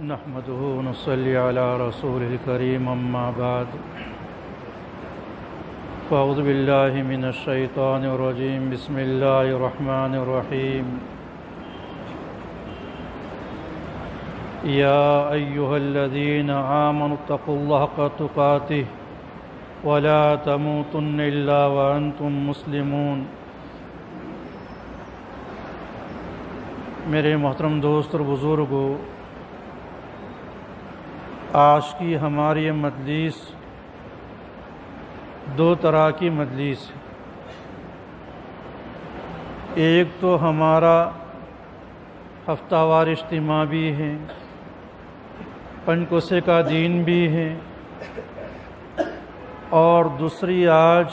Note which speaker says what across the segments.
Speaker 1: نحمده ونصلي على رسوله الكريم أما بعد فأعوذ بالله من الشيطان الرجيم بسم الله الرحمن الرحيم يا أيها الذين آمنوا اتقوا الله حق تقاته ولا تموتن إلا وأنتم مسلمون۔ میرے محترم دوست اور بزرگوں، آج کی ہماری مجلس دو طرح کی مجلس ہے۔ ایک تو ہمارا ہفتہ وار اجتماع بھی ہے، پنجکوسے کا دین بھی ہے، اور دوسری آج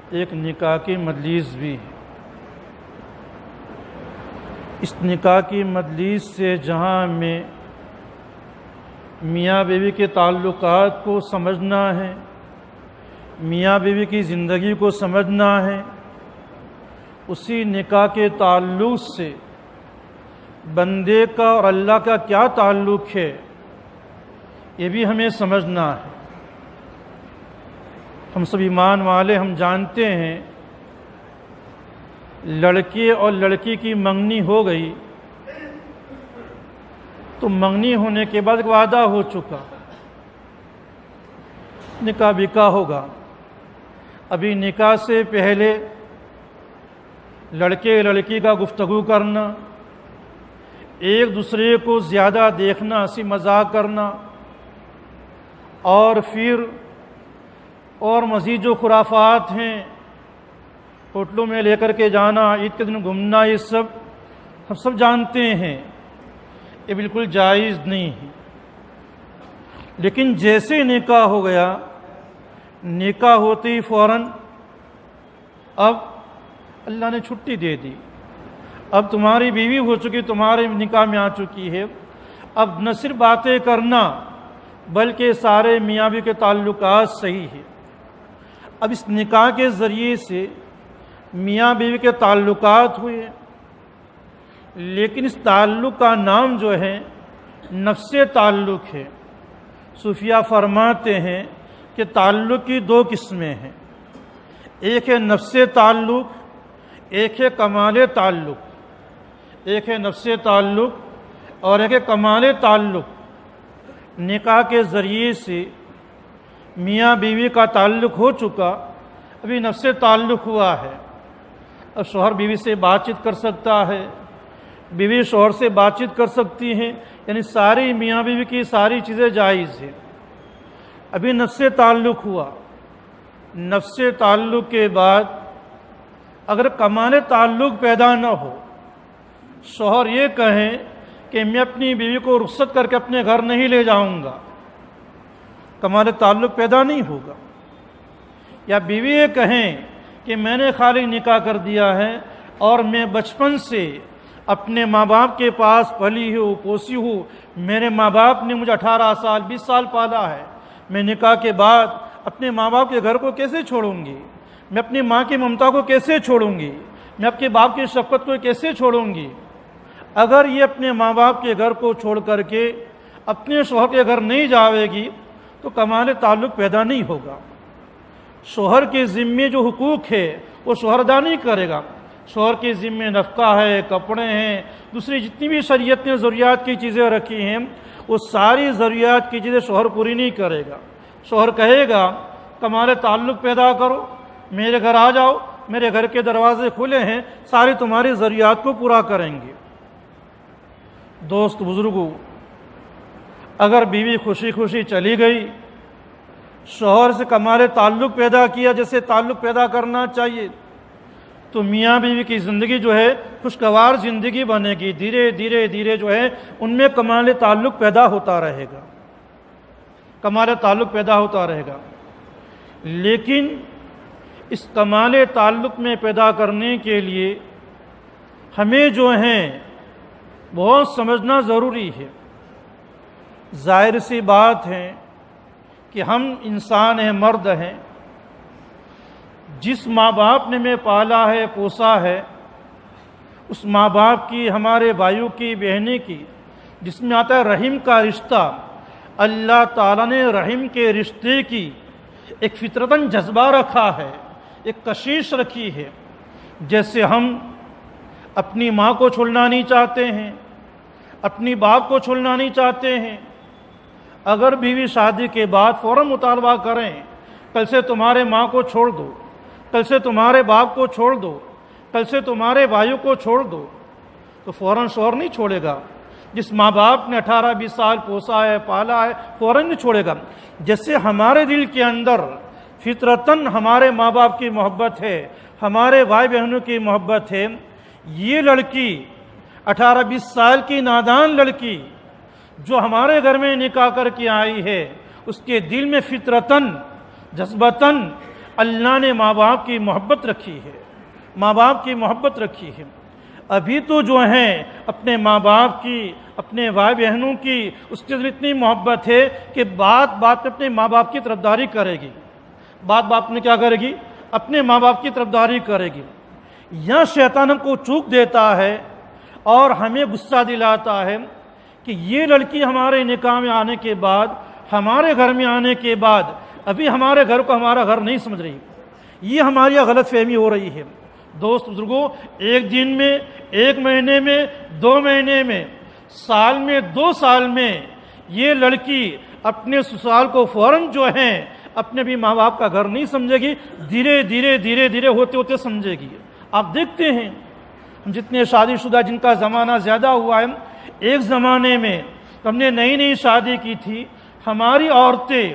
Speaker 1: ایک نکاح کی مجلس بھی ہے۔ اس نکاح کی مجلس سے جہاں میں میاں بیوی کے تعلقات کو سمجھنا ہے، میاں بیوی کی زندگی کو سمجھنا ہے، اسی نکاح کے تعلق سے بندے کا اور اللہ کا کیا تعلق ہے یہ بھی ہمیں سمجھنا ہے۔ ہم سب ایمان والے ہم جانتے ہیں لڑکے اور لڑکی کی منگنی ہو گئی تو منگنی ہونے کے بعد ایک وعدہ ہو چکا، نکاح بکا ہوگا۔ ابھی نکاح سے پہلے لڑکے لڑکی کا گفتگو کرنا، ایک دوسرے کو زیادہ دیکھنا، ہنسی مذاق کرنا، اور پھر اور مزید جو خرافات ہیں، ہوٹلوں میں لے کر کے جانا، عید کے دن گھومنا، یہ سب ہم سب جانتے ہیں یہ بالکل جائز نہیں ہے۔ لیکن جیسے نکاح ہو گیا، نکاح ہوتے ہی فوراً اب اللہ نے چھٹی دے دی، اب تمہاری بیوی ہو چکی، تمہارے نکاح میں آ چکی ہے۔ اب نہ صرف باتیں کرنا بلکہ سارے میاں بیوی کے تعلقات صحیح ہے۔ اب اس نکاح کے ذریعے سے میاں بیوی کے تعلقات ہوئے، لیکن اس تعلق کا نام جو ہے نفس تعلق ہے۔ صوفیہ فرماتے ہیں کہ تعلق کی دو قسمیں ہیں، ایک ہے نفس تعلق، ایک ہے کمال تعلق۔ ایک ہے نفس تعلق اور ایک ہے کمال تعلق۔ نکاح کے ذریعے سے میاں بیوی کا تعلق ہو چکا، ابھی نفس تعلق ہوا ہے۔ اب شوہر بیوی سے بات چیت کر سکتا ہے، بیوی شوہر سے بات چیت کر سکتی ہیں، یعنی ساری میاں بیوی کی ساری چیزیں جائز ہیں۔ ابھی نفس تعلق ہوا، نفس تعلق کے بعد اگر کمال تعلق پیدا نہ ہو، شوہر یہ کہیں کہ میں اپنی بیوی کو رخصت کر کے اپنے گھر نہیں لے جاؤں گا، کمال تعلق پیدا نہیں ہوگا۔ یا بیوی یہ کہیں کہ میں نے خالی نکاح کر دیا ہے اور میں بچپن سے اپنے ماں باپ کے پاس پلی ہوں، پوسی ہوں، میرے ماں باپ نے مجھے 18 سال 20 سال پالا ہے، میں نکاح کے بعد اپنے ماں باپ کے گھر کو کیسے چھوڑوں گی؟ میں اپنی ماں کی ممتا کو کیسے چھوڑوں گی؟ میں اپنے باپ کی شفقت کو کیسے چھوڑوں گی؟ اگر یہ اپنے ماں باپ کے گھر کو چھوڑ کر کے اپنے شوہر کے گھر نہیں جاوے گی تو کمال تعلق پیدا نہیں ہوگا۔ شوہر کے ذمے جو حقوق ہے وہ شوہر ادا نہیں کرے گا۔ شوہر کے ذمے نفقہ ہے، کپڑے ہیں، دوسری جتنی بھی شریعت نے ضروریات کی چیزیں رکھی ہیں وہ ساری ضروریات کی چیزیں شوہر پوری نہیں کرے گا۔ شوہر کہے گا کمال تعلق پیدا کرو، میرے گھر آ جاؤ، میرے گھر کے دروازے کھلے ہیں، ساری تمہاری ضروریات کو پورا کریں گے۔ دوست بزرگوں، اگر بیوی خوشی خوشی چلی گئی، شوہر سے کمال تعلق پیدا کیا جیسے تعلق پیدا کرنا چاہیے، تو میاں بیوی کی زندگی جو ہے خوشگوار زندگی بنے گی۔ دھیرے دھیرے دھیرے جو ہے ان میں کمال تعلق پیدا ہوتا رہے گا، کمال تعلق پیدا ہوتا رہے گا۔ لیکن اس کمال تعلق میں پیدا کرنے کے لیے ہمیں جو ہیں بہت سمجھنا ضروری ہے۔ ظاہر سی بات ہے کہ ہم انسان ہیں، مرد ہیں، جس ماں باپ نے ہمیں پالا ہے، پوسا ہے، اس ماں باپ کی، ہمارے بھائیوں کی، بہنیں کی جس میں آتا ہے رحم کا رشتہ، اللہ تعالیٰ نے رحم کے رشتے کی ایک فطرتاً جذبہ رکھا ہے، ایک کشش رکھی ہے۔ جیسے ہم اپنی ماں کو چھوڑنا نہیں چاہتے ہیں، اپنی باپ کو چھوڑنا نہیں چاہتے ہیں، اگر بیوی شادی کے بعد فوراً مطالبہ کریں کل سے تمہارے ماں کو چھوڑ دو، کل سے تمہارے باپ کو چھوڑ دو، کل سے تمہارے بھائیوں کو چھوڑ دو، تو فوراً شوہر نہیں چھوڑے گا۔ جس ماں باپ نے 18-20 سال پوسا ہے، پالا ہے، فوراً نہیں چھوڑے گا۔ جیسے ہمارے دل کے اندر فطرتاً ہمارے ماں باپ کی محبت ہے، ہمارے بھائی بہنوں کی محبت ہے، یہ لڑکی 18-20 سال کی نادان لڑکی جو ہمارے گھر میں نکاح کر کے آئی ہے، اس کے دل میں فطرتاً جذبتاً اللہ نے ماں باپ کی محبت رکھی ہے، ماں باپ کی محبت رکھی ہے۔ ابھی تو جو ہیں اپنے ماں باپ کی، اپنے بھائی بہنوں کی اس کے دل اتنی محبت ہے کہ بات بات میں اپنے ماں باپ کی طرفداری کرے گی، بات بات میں کیا کرے گی؟ اپنے ماں باپ کی طرفداری کرے گی۔ یہاں شیطان ہم کو چوک دیتا ہے اور ہمیں غصہ دلاتا ہے کہ یہ لڑکی ہمارے نکاح میں آنے کے بعد، ہمارے گھر میں آنے کے بعد ابھی ہمارے گھر کو ہمارا گھر نہیں سمجھ رہی، یہ ہماری غلط فہمی ہو رہی ہے۔ دوست بزرگوں، ایک دن میں، ایک مہینے میں، 2 مہینے میں، سال میں، 2 سال میں یہ لڑکی اپنے سسرال کو فوراً جو ہے اپنے بھی ماں باپ کا گھر نہیں سمجھے گی، دھیرے دھیرے دھیرے دھیرے ہوتے ہوتے سمجھے گی۔ آپ دیکھتے ہیں ہم جتنے شادی شدہ جن کا زمانہ زیادہ ہوا ہے، ایک زمانے میں ہم نے نئی نئی شادی کی تھی، ہماری عورتیں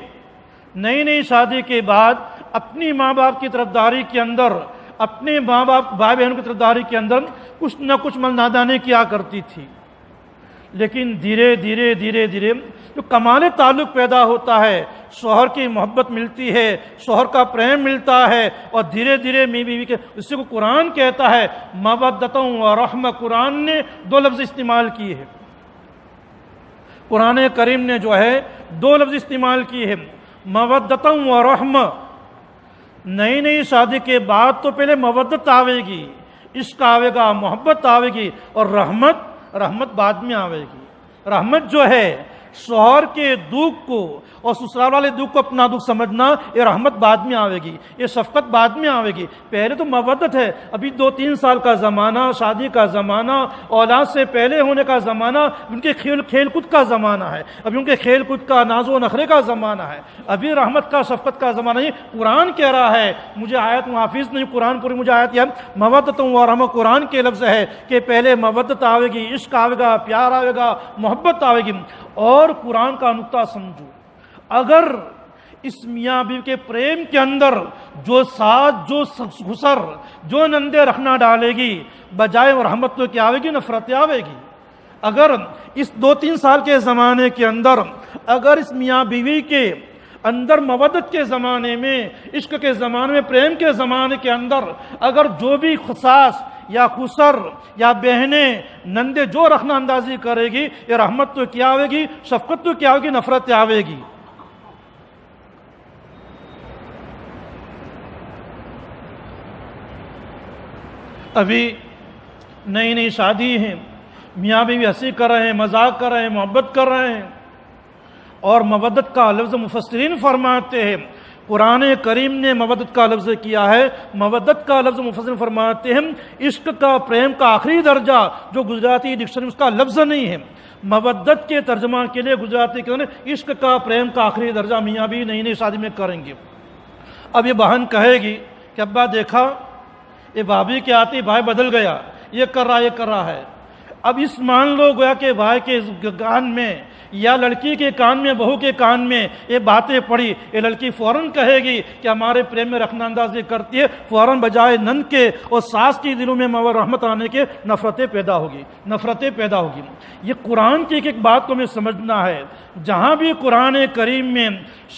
Speaker 1: نئی نئی شادی کے بعد اپنی ماں باپ کی طرفداری کے اندر، اپنے ماں باپ بھائی بہنوں کی طرفداری کے اندر کچھ نہ کچھ نادانی کیا کرتی تھی، لیکن دھیرے دھیرے دھیرے دھیرے جو کمال تعلق پیدا ہوتا ہے، شوہر کی محبت ملتی ہے، شوہر کا پریم ملتا ہے، اور دھیرے دھیرے میاں بیوی کے، اس کو قرآن کہتا ہے مودۃ و رحمہ، قرآن نے 2 لفظ استعمال کیے ہیں، قرآن کریم نے جو ہے 2 لفظ استعمال کیے ہیں، مودۃ و رحمہ۔ نئی نئی شادی کے بعد تو پہلے مودت آوے گی، عشق آوے گا، محبت آوے گی، اور رحمت بعد میں آوے گی۔ رحمت جو ہے شوہر کے دکھ کو اور سسرال والے دکھ کو اپنا دکھ سمجھنا، یہ رحمت بعد میں آوے گی، یہ شفقت بعد میں آوے گی۔ پہلے تو مودت ہے، ابھی 2-3 سال کا زمانہ، شادی کا زمانہ، اولاد سے پہلے ہونے کا زمانہ، ان کے کھیل کود کا زمانہ ہے، ابھی ان کے کھیل کود کا ناز و نخرے کا زمانہ ہے، ابھی رحمت کا شفقت کا زمانہ نہیں۔ قرآن کہہ رہا ہے، مجھے آیت محافظ نہیں، قرآن پوری مجھے آیت یہ مودۃ و رحمہ قرآن کے لفظ ہے کہ پہلے مودت آوے گی، عشق آوے گا، پیار آوے گا، محبت آوے گی۔ اور قرآن کا نقطہ سمجھو، اگر اس میاں بیوی کے پریم کے اندر جو ساتھ، جو خسر، جو نندے رکھنا ڈالے گی، بجائے رحمت تو کیا آوے گی؟ نفرت آوے گی۔ اگر اس 2-3 سال کے زمانے کے اندر اگر اس میاں بیوی کے اندر مودت کے زمانے میں، عشق کے زمانے میں، پریم کے زمانے کے اندر اگر جو بھی خساس یا خسر یا بہنیں نندے جو رکھنا اندازی کرے گی، یہ رحمت تو کیا آوے گی؟ شفقت تو کیا آوے گی؟ نفرت آوے گی۔ ابھی نئی نئی شادی ہیں، میاں بیوی ہنسی کر رہے ہیں، مذاق کر رہے ہیں، محبت کر رہے ہیں، اور مودت کا لفظ مفسرین فرماتے ہیں، قرآن کریم نے مودت کا لفظ کیا ہے، مودت کا لفظ مفسرین فرماتے ہیں عشق کا، پریم کا آخری درجہ جو گجراتی ڈکشنری میں اس کا لفظ نہیں ہے، مودت کے ترجمہ کے لیے گجراتی کے اندر عشق کا، پریم کا آخری درجہ میاں بھی نئی نئی شادی میں کریں گے۔ اب یہ بہن کہے گی کہ ابا دیکھا یہ بھابھی کے آتی بھائی بدل گیا، یہ کر رہا ہے۔ اب اس مان لو گویا کہ بھائی کے کان میں یا لڑکی کے کان میں، بہو کے کان میں یہ باتیں پڑی، یہ لڑکی فوراً کہے گی کہ ہمارے پریم میں رکھنا اندازی کرتی ہے، فوراً بجائے نند کے اور ساس کی دلوں میں رحمت آنے کے نفرتیں پیدا ہوگی۔ یہ قرآن کی ایک بات کو ہمیں سمجھنا ہے، جہاں بھی قرآن کریم میں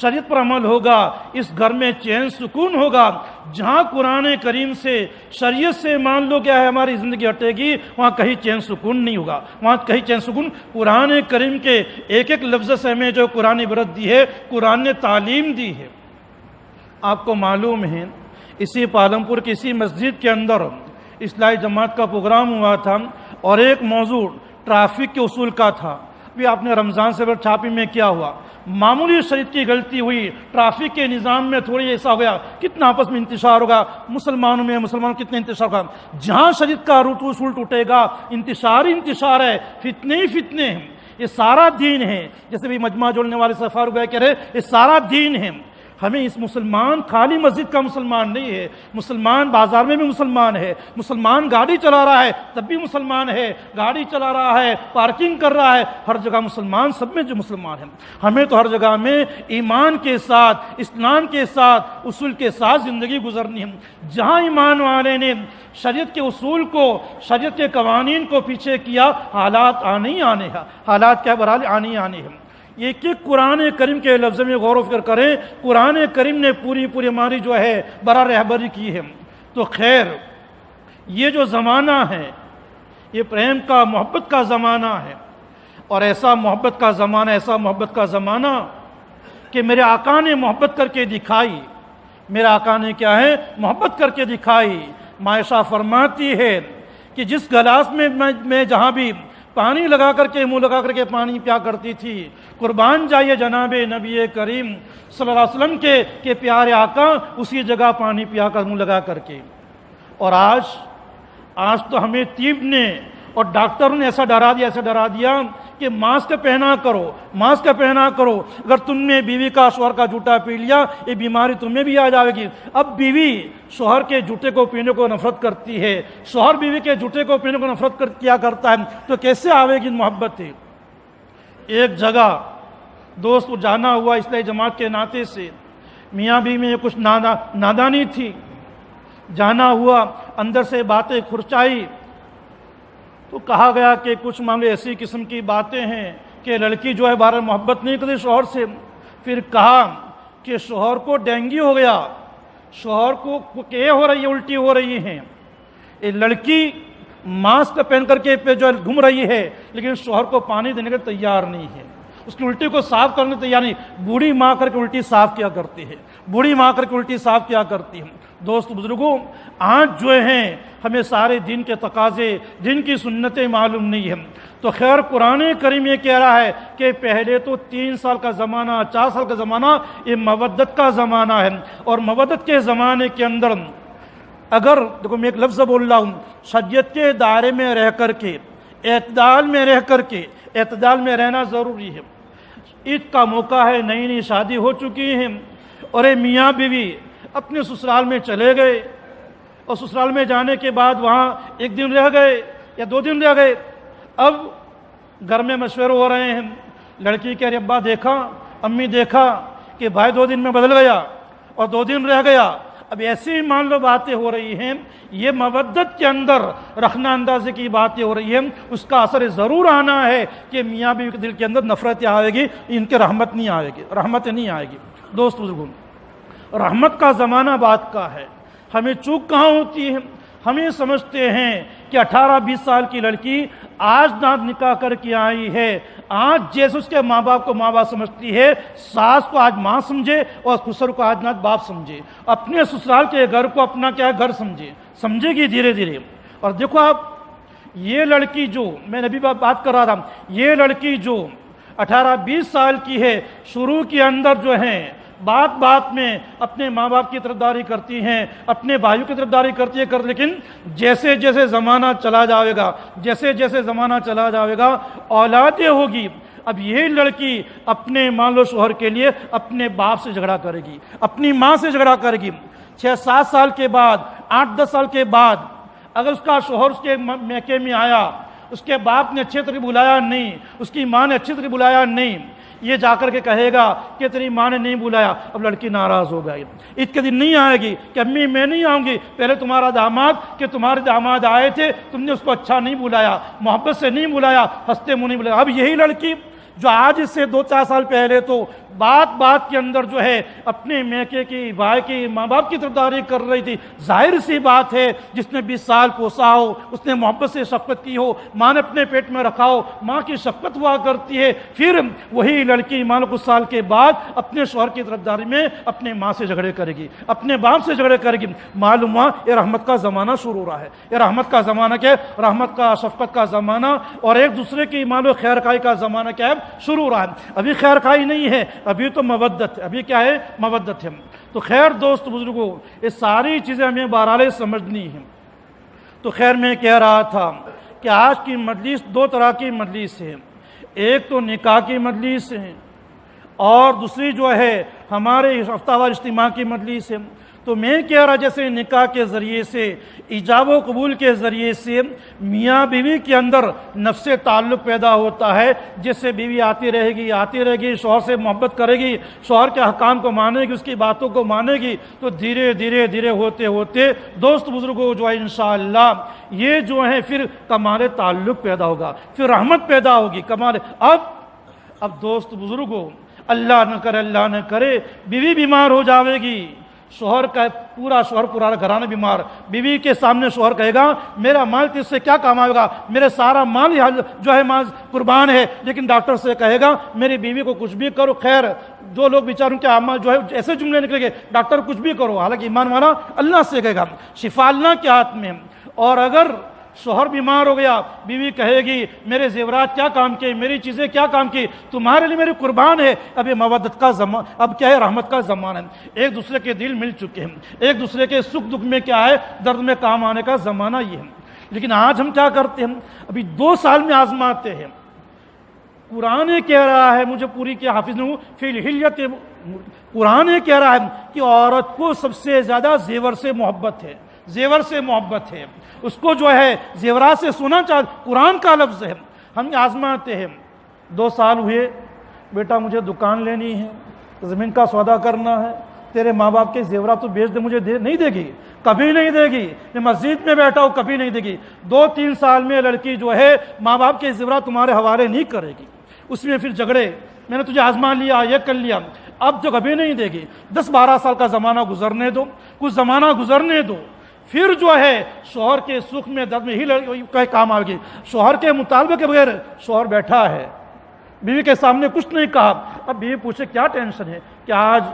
Speaker 1: شریعت پر عمل ہوگا اس گھر میں چین سکون ہوگا۔ جہاں قرآن کریم سے، شریعت سے مان لو کیا ہے ہماری زندگی ہٹے گی، وہاں کہیں چین سکون نہیں ہوگا، وہاں کہیں چین سکون۔ قرآن کریم کے ایک ایک لفظ سے ہمیں جو قرآن عبرت دی ہے، قرآن نے تعلیم دی ہے۔ آپ کو معلوم ہے اسی پالمپور کی اسی مسجد کے اندر اصلاحی جماعت کا پروگرام ہوا تھا، اور ایک موضوع ٹریفک کے اصول کا تھا۔ بھی آپ نے رمضان سے چھاپی میں کیا ہوا، معمولی شریعت کی غلطی ہوئی، ٹرافک کے نظام میں تھوڑی ایسا ہو گیا، کتنا آپس میں انتشار ہوگا، مسلمانوں کتنے انتشار ہوگا۔ جہاں شریعت کا اصول ٹوٹے گا انتشار ہی انتشار ہے، فتنے ہی فتنے ہیں۔ یہ سارا دین ہے، جیسے بھی مجمع جوڑنے والے فاروق بھائی کہہ رہے یہ سارا دین ہے۔ ہمیں اس مسلمان خالی مسجد کا مسلمان نہیں ہے، مسلمان بازار میں بھی مسلمان ہے، مسلمان گاڑی چلا رہا ہے تب بھی مسلمان ہے، گاڑی چلا رہا ہے، پارکنگ کر رہا ہے، ہر جگہ مسلمان، سب میں جو مسلمان ہیں۔ ہمیں تو ہر جگہ میں ایمان کے ساتھ، اسلام کے ساتھ، اصول کے ساتھ زندگی گزرنی ہے۔ جہاں ایمان والے نے شریعت کے اصول کو، شریعت کے قوانین کو پیچھے کیا، حالات آنے ہی آنے ہیں، حالات کیا برحال آنے ہی آنے ہیں۔ یہ کہ قرآن کریم کے لفظ میں غور و فکر کریں، قرآن کریم نے پوری ہماری جو ہے برا رہبری کی ہے۔ تو خیر یہ جو زمانہ ہے یہ پریم کا، محبت کا زمانہ ہے، اور ایسا محبت کا زمانہ کہ میرے آقا نے محبت کر کے دکھائی۔ میرے آقا نے کیا ہے؟ محبت کر کے دکھائی۔ عائشہ فرماتی ہے کہ جس گلاس میں جہاں بھی پانی لگا کر کے، منہ لگا کر کے پانی پیا کرتی تھی، قربان جائیے جناب نبی کریم صلی اللہ علیہ وسلم کے پیارے آقا اسی جگہ پانی پیا کر، منہ لگا کر کے۔ اور آج تو ہمیں طب نے اور ڈاکٹروں نے ایسا ڈرا دیا کہ ماسک پہنا کرو، اگر تم نے بیوی کا، شوہر کا جوتا پی لیا یہ بیماری تمہیں بھی آ جائے گی۔ اب بیوی شوہر کے جوتے کو پینے کو نفرت کرتی ہے، شوہر بیوی کے جوتے کو پینے کو نفرت کیا کرتا ہے، تو کیسے آئے گی محبت؟ ایک جگہ دوست جانا ہوا اسلامی جماعت کے ناطے سے، میاں بیوی میں کچھ نادانی تھی، جانا ہوا، اندر سے باتیں کھرچائی تو کہا گیا کہ کچھ معاملے ایسی قسم کی باتیں ہیں کہ لڑکی جو ہے بارہ محبت نہیں کرتی شوہر سے۔ پھر کہا کہ شوہر کو ڈینگی ہو گیا، شوہر کو ہو رہی ہے، الٹی ہو رہی ہیں، یہ لڑکی ماسک پہن کر کے جو گھوم رہی ہے لیکن شوہر کو پانی دینے کے تیار نہیں ہے، اس کی الٹی کو صاف کرنے کے تیار نہیں۔ بوڑھی ماں کر کے الٹی صاف کیا کرتی ہے، دوست بزرگوں آج جو ہیں ہمیں سارے دین کے تقاضے، دین کی سنتیں معلوم نہیں ہیں۔ تو خیر قرآن کریم یہ کہہ رہا ہے کہ پہلے تو 3 سال کا زمانہ، 4 سال کا زمانہ یہ مودت کا زمانہ ہے، اور مودت کے زمانے کے اندر اگر دیکھو میں ایک لفظ بول رہا ہوں، شریعت کے دائرے میں رہ کر کے، اعتدال میں رہنا ضروری ہے۔ عید کا موقع ہے، نئی شادی ہو چکی ہے اور میاں بیوی اپنے سسرال میں چلے گئے، اور سسرال میں جانے کے بعد وہاں 1 دن رہ گئے یا 2 دن رہ گئے۔ اب گھر میں مشورے ہو رہے ہیں، لڑکی کہہ رہی ابا دیکھا، امی دیکھا کہ بھائی 2 دن میں بدل گیا اور 2 دن رہ گیا۔ اب ایسی ہی مان لو باتیں ہو رہی ہیں، یہ مودت کے اندر رکھنا اندازے کی باتیں ہو رہی ہیں، اس کا اثر ضرور آنا ہے کہ میاں بیوی کے دل کے اندر نفرت آئے گی، ان کے رحمت نہیں آئے گی۔ دوست بزرگوں رحمت کا زمانہ بات کا ہے، ہمیں چوک کہاں ہوتی ہے؟ ہم یہ سمجھتے ہیں کہ 18-20 سال کی لڑکی آج ناد نکاح کر کے آئی ہے، آج جیسے اس کے ماں باپ کو ماں باپ سمجھتی ہے، ساس کو آج ماں سمجھے اور خسر کو آج ناد باپ سمجھے، اپنے سسرال کے گھر کو اپنا کیا گھر سمجھے گی دھیرے دھیرے۔ اور دیکھو آپ یہ لڑکی جو میں نبی بات کر رہا تھا، یہ لڑکی جو 18-20 سال کی ہے، شروع کے اندر جو ہیں بات میں اپنے ماں باپ کی طرفداری کرتی ہیں، اپنے بھائیوں کی طرفداری کرتی ہے، لیکن جیسے جیسے زمانہ چلا جائے گا اولادیں ہوگی، اب یہ لڑکی اپنے مان لو شوہر کے لیے اپنے باپ سے جھگڑا کرے گی، اپنی ماں سے جھگڑا کرے گی۔ 6-7 سال کے بعد، 8-10 سال کے بعد اگر اس کا شوہر اس کے میکے میں آیا، اس کے باپ نے اچھے طرح بلایا نہیں، اس کی ماں نے اچھی طرح بلایا نہیں، یہ جا کر کے کہے گا کہ تیری ماں نے نہیں بلایا، اب لڑکی ناراض ہو گئی، عید کے دن نہیں آئے گی کہ امی میں نہیں آؤں گی، پہلے تمہارا داماد کہ تمہارے داماد آئے تھے، تم نے اس کو اچھا نہیں بلایا، محبت سے نہیں بلایا، ہنستے منہ نہیں بلایا۔ اب یہی لڑکی جو آج سے 2-4 سال پہلے تو بات بات کے اندر جو ہے اپنے میکے کی بھائی کی ماں باپ کی طرفداری کر رہی تھی، ظاہر سی بات ہے جس نے 20 سال پوسا ہو، اس نے محبت سے شفقت کی ہو، ماں نے اپنے پیٹ میں رکھا ہو، ماں کی شفقت ہوا کرتی ہے، پھر وہی لڑکی مان لو کچھ سال کے بعد اپنے شوہر کی طرفداری میں اپنے ماں سے جھگڑے کرے گی، اپنے باپ سے جھگڑے کرے گی، معلوم ہوا یہ رحمت کا زمانہ شروع ہو رہا ہے۔ یہ رحمت کا زمانہ کیا ہے؟ رحمت کا، شفقت کا زمانہ، اور ایک دوسرے کی مان لو خیر خواہی کا زمانہ کیا ہے؟ شروع ہو رہا ہے۔ ابھی خیر خواہی نہیں ہے، ابھی تو مودت ہے، ابھی کیا ہے؟ مودت ہے۔ تو خیر دوست بزرگوں، یہ ساری چیزیں ہمیں بہرحال سمجھنی ہیں۔ تو خیر میں کہہ رہا تھا کہ آج کی مجلس 2 طرح کی مجلس ہے، ایک تو نکاح کی مجلس ہے اور دوسری جو ہے ہمارے ہفتہ وار اجتماع کی مجلس ہے۔ تو میں کہہ رہا جیسے نکاح کے ذریعے سے، ایجاب و قبول کے ذریعے سے میاں بیوی کے اندر نفس تعلق پیدا ہوتا ہے، جس سے بیوی آتی رہے گی، شوہر سے محبت کرے گی، شوہر کے احکام کو مانے گی، اس کی باتوں کو مانے گی، تو دھیرے دھیرے ہوتے ہوتے دوست بزرگوں جو ہے انشاءاللہ یہ جو ہے پھر کمال تعلق پیدا ہوگا، پھر رحمت پیدا ہوگی، کمال۔ اب دوست بزرگوں، اللہ نہ کرے بیوی بیمار ہو جاوے گی، شوہر کا پورا گھرانہ بیمار، بیوی کے سامنے شوہر کہے گا میرا مال تجھ سے کیا کام آئے گا، میرے سارا مال جو ہے مال قربان ہے، لیکن ڈاکٹر سے کہے گا میری بیوی کو کچھ بھی کرو۔ خیر جو لوگ بیچاروں کے اعمال جو ہے ایسے جملے نکلے گے، ڈاکٹر کچھ بھی کرو، حالانکہ ایمان والا اللہ سے کہے گا، شفا اللہ کے ہاتھ میں۔ اور اگر شوہر بیمار ہو گیا، بیوی کہے گی میرے زیورات کیا کام کیے، میری چیزیں کیا کام کی، تمہارے لیے میری قربان ہے۔ اب یہ مودت کا زمانہ، اب کیا ہے؟ رحمت کا زمانہ ہے، ایک دوسرے کے دل مل چکے ہیں، ایک دوسرے کے سکھ دکھ میں کیا ہے؟ درد میں کام آنے کا زمانہ یہ ہے۔ لیکن آج ہم کیا کرتے ہیں؟ ابھی 2 سال میں آزماتے ہیں۔ قرآن کہہ رہا ہے، مجھے پوری کے حافظ نہیں ہوں، فی الحلیت، قرآن کہہ رہا ہے کہ عورت کو سب سے زیادہ زیور سے محبت ہے، زیور سے محبت ہے، اس کو جو ہے زیورات سے سونا چاہتے، قرآن کا لفظ ہے۔ ہم آزماتے ہیں، 2 سال ہوئے، بیٹا مجھے دکان لینی ہے، زمین کا سودا کرنا ہے، تیرے ماں باپ کے زیورات تو بیچ دے، مجھے نہیں دے گی، کبھی نہیں دے گی، میں مسجد میں بیٹھا ہوں کبھی نہیں دے گی۔ 2-3 سال میں لڑکی جو ہے ماں باپ کے زیورات تمہارے حوالے نہیں کرے گی، اس میں پھر جھگڑے، میں نے تجھے آزما لیا، یہ کر لیا، اب تو کبھی نہیں دے گی۔ 10-12 سال کا زمانہ گزرنے دو، کچھ زمانہ گزرنے دو، پھر جو ہے شوہر کے سکھ میں درد میں ہی کام آ گئی۔ شوہر کے مطالبے کے بغیر شوہر بیٹھا ہے، بیوی کے سامنے کچھ نہیں کہا۔ اب بیوی پوچھے کیا ٹینشن ہے کہ آج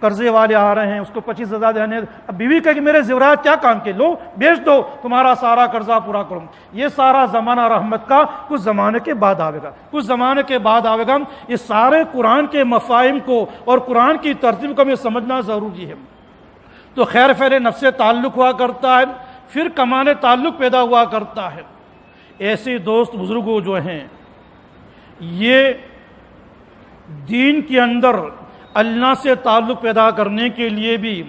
Speaker 1: قرضے والے آ رہے ہیں، اس کو 25,000 دینے، اب بیوی کہے کہ میرے زیورات کیا کام کے، لو بیچ دو، تمہارا سارا قرضہ پورا کروں۔ یہ سارا زمانہ رحمت کا کچھ زمانے کے بعد آئے گا، کچھ زمانے کے بعد آئے گا۔ یہ سارے قرآن کے مفاہیم کو اور قرآن کی ترتیب کو ہمیں سمجھنا ضروری ہے۔ تو خیر پہلے نفس تعلق ہوا کرتا ہے، پھر کمال تعلق پیدا ہوا کرتا ہے۔ ایسے دوست بزرگوں جو ہیں یہ دین کے اندر اللہ سے تعلق پیدا کرنے کے لیے بھی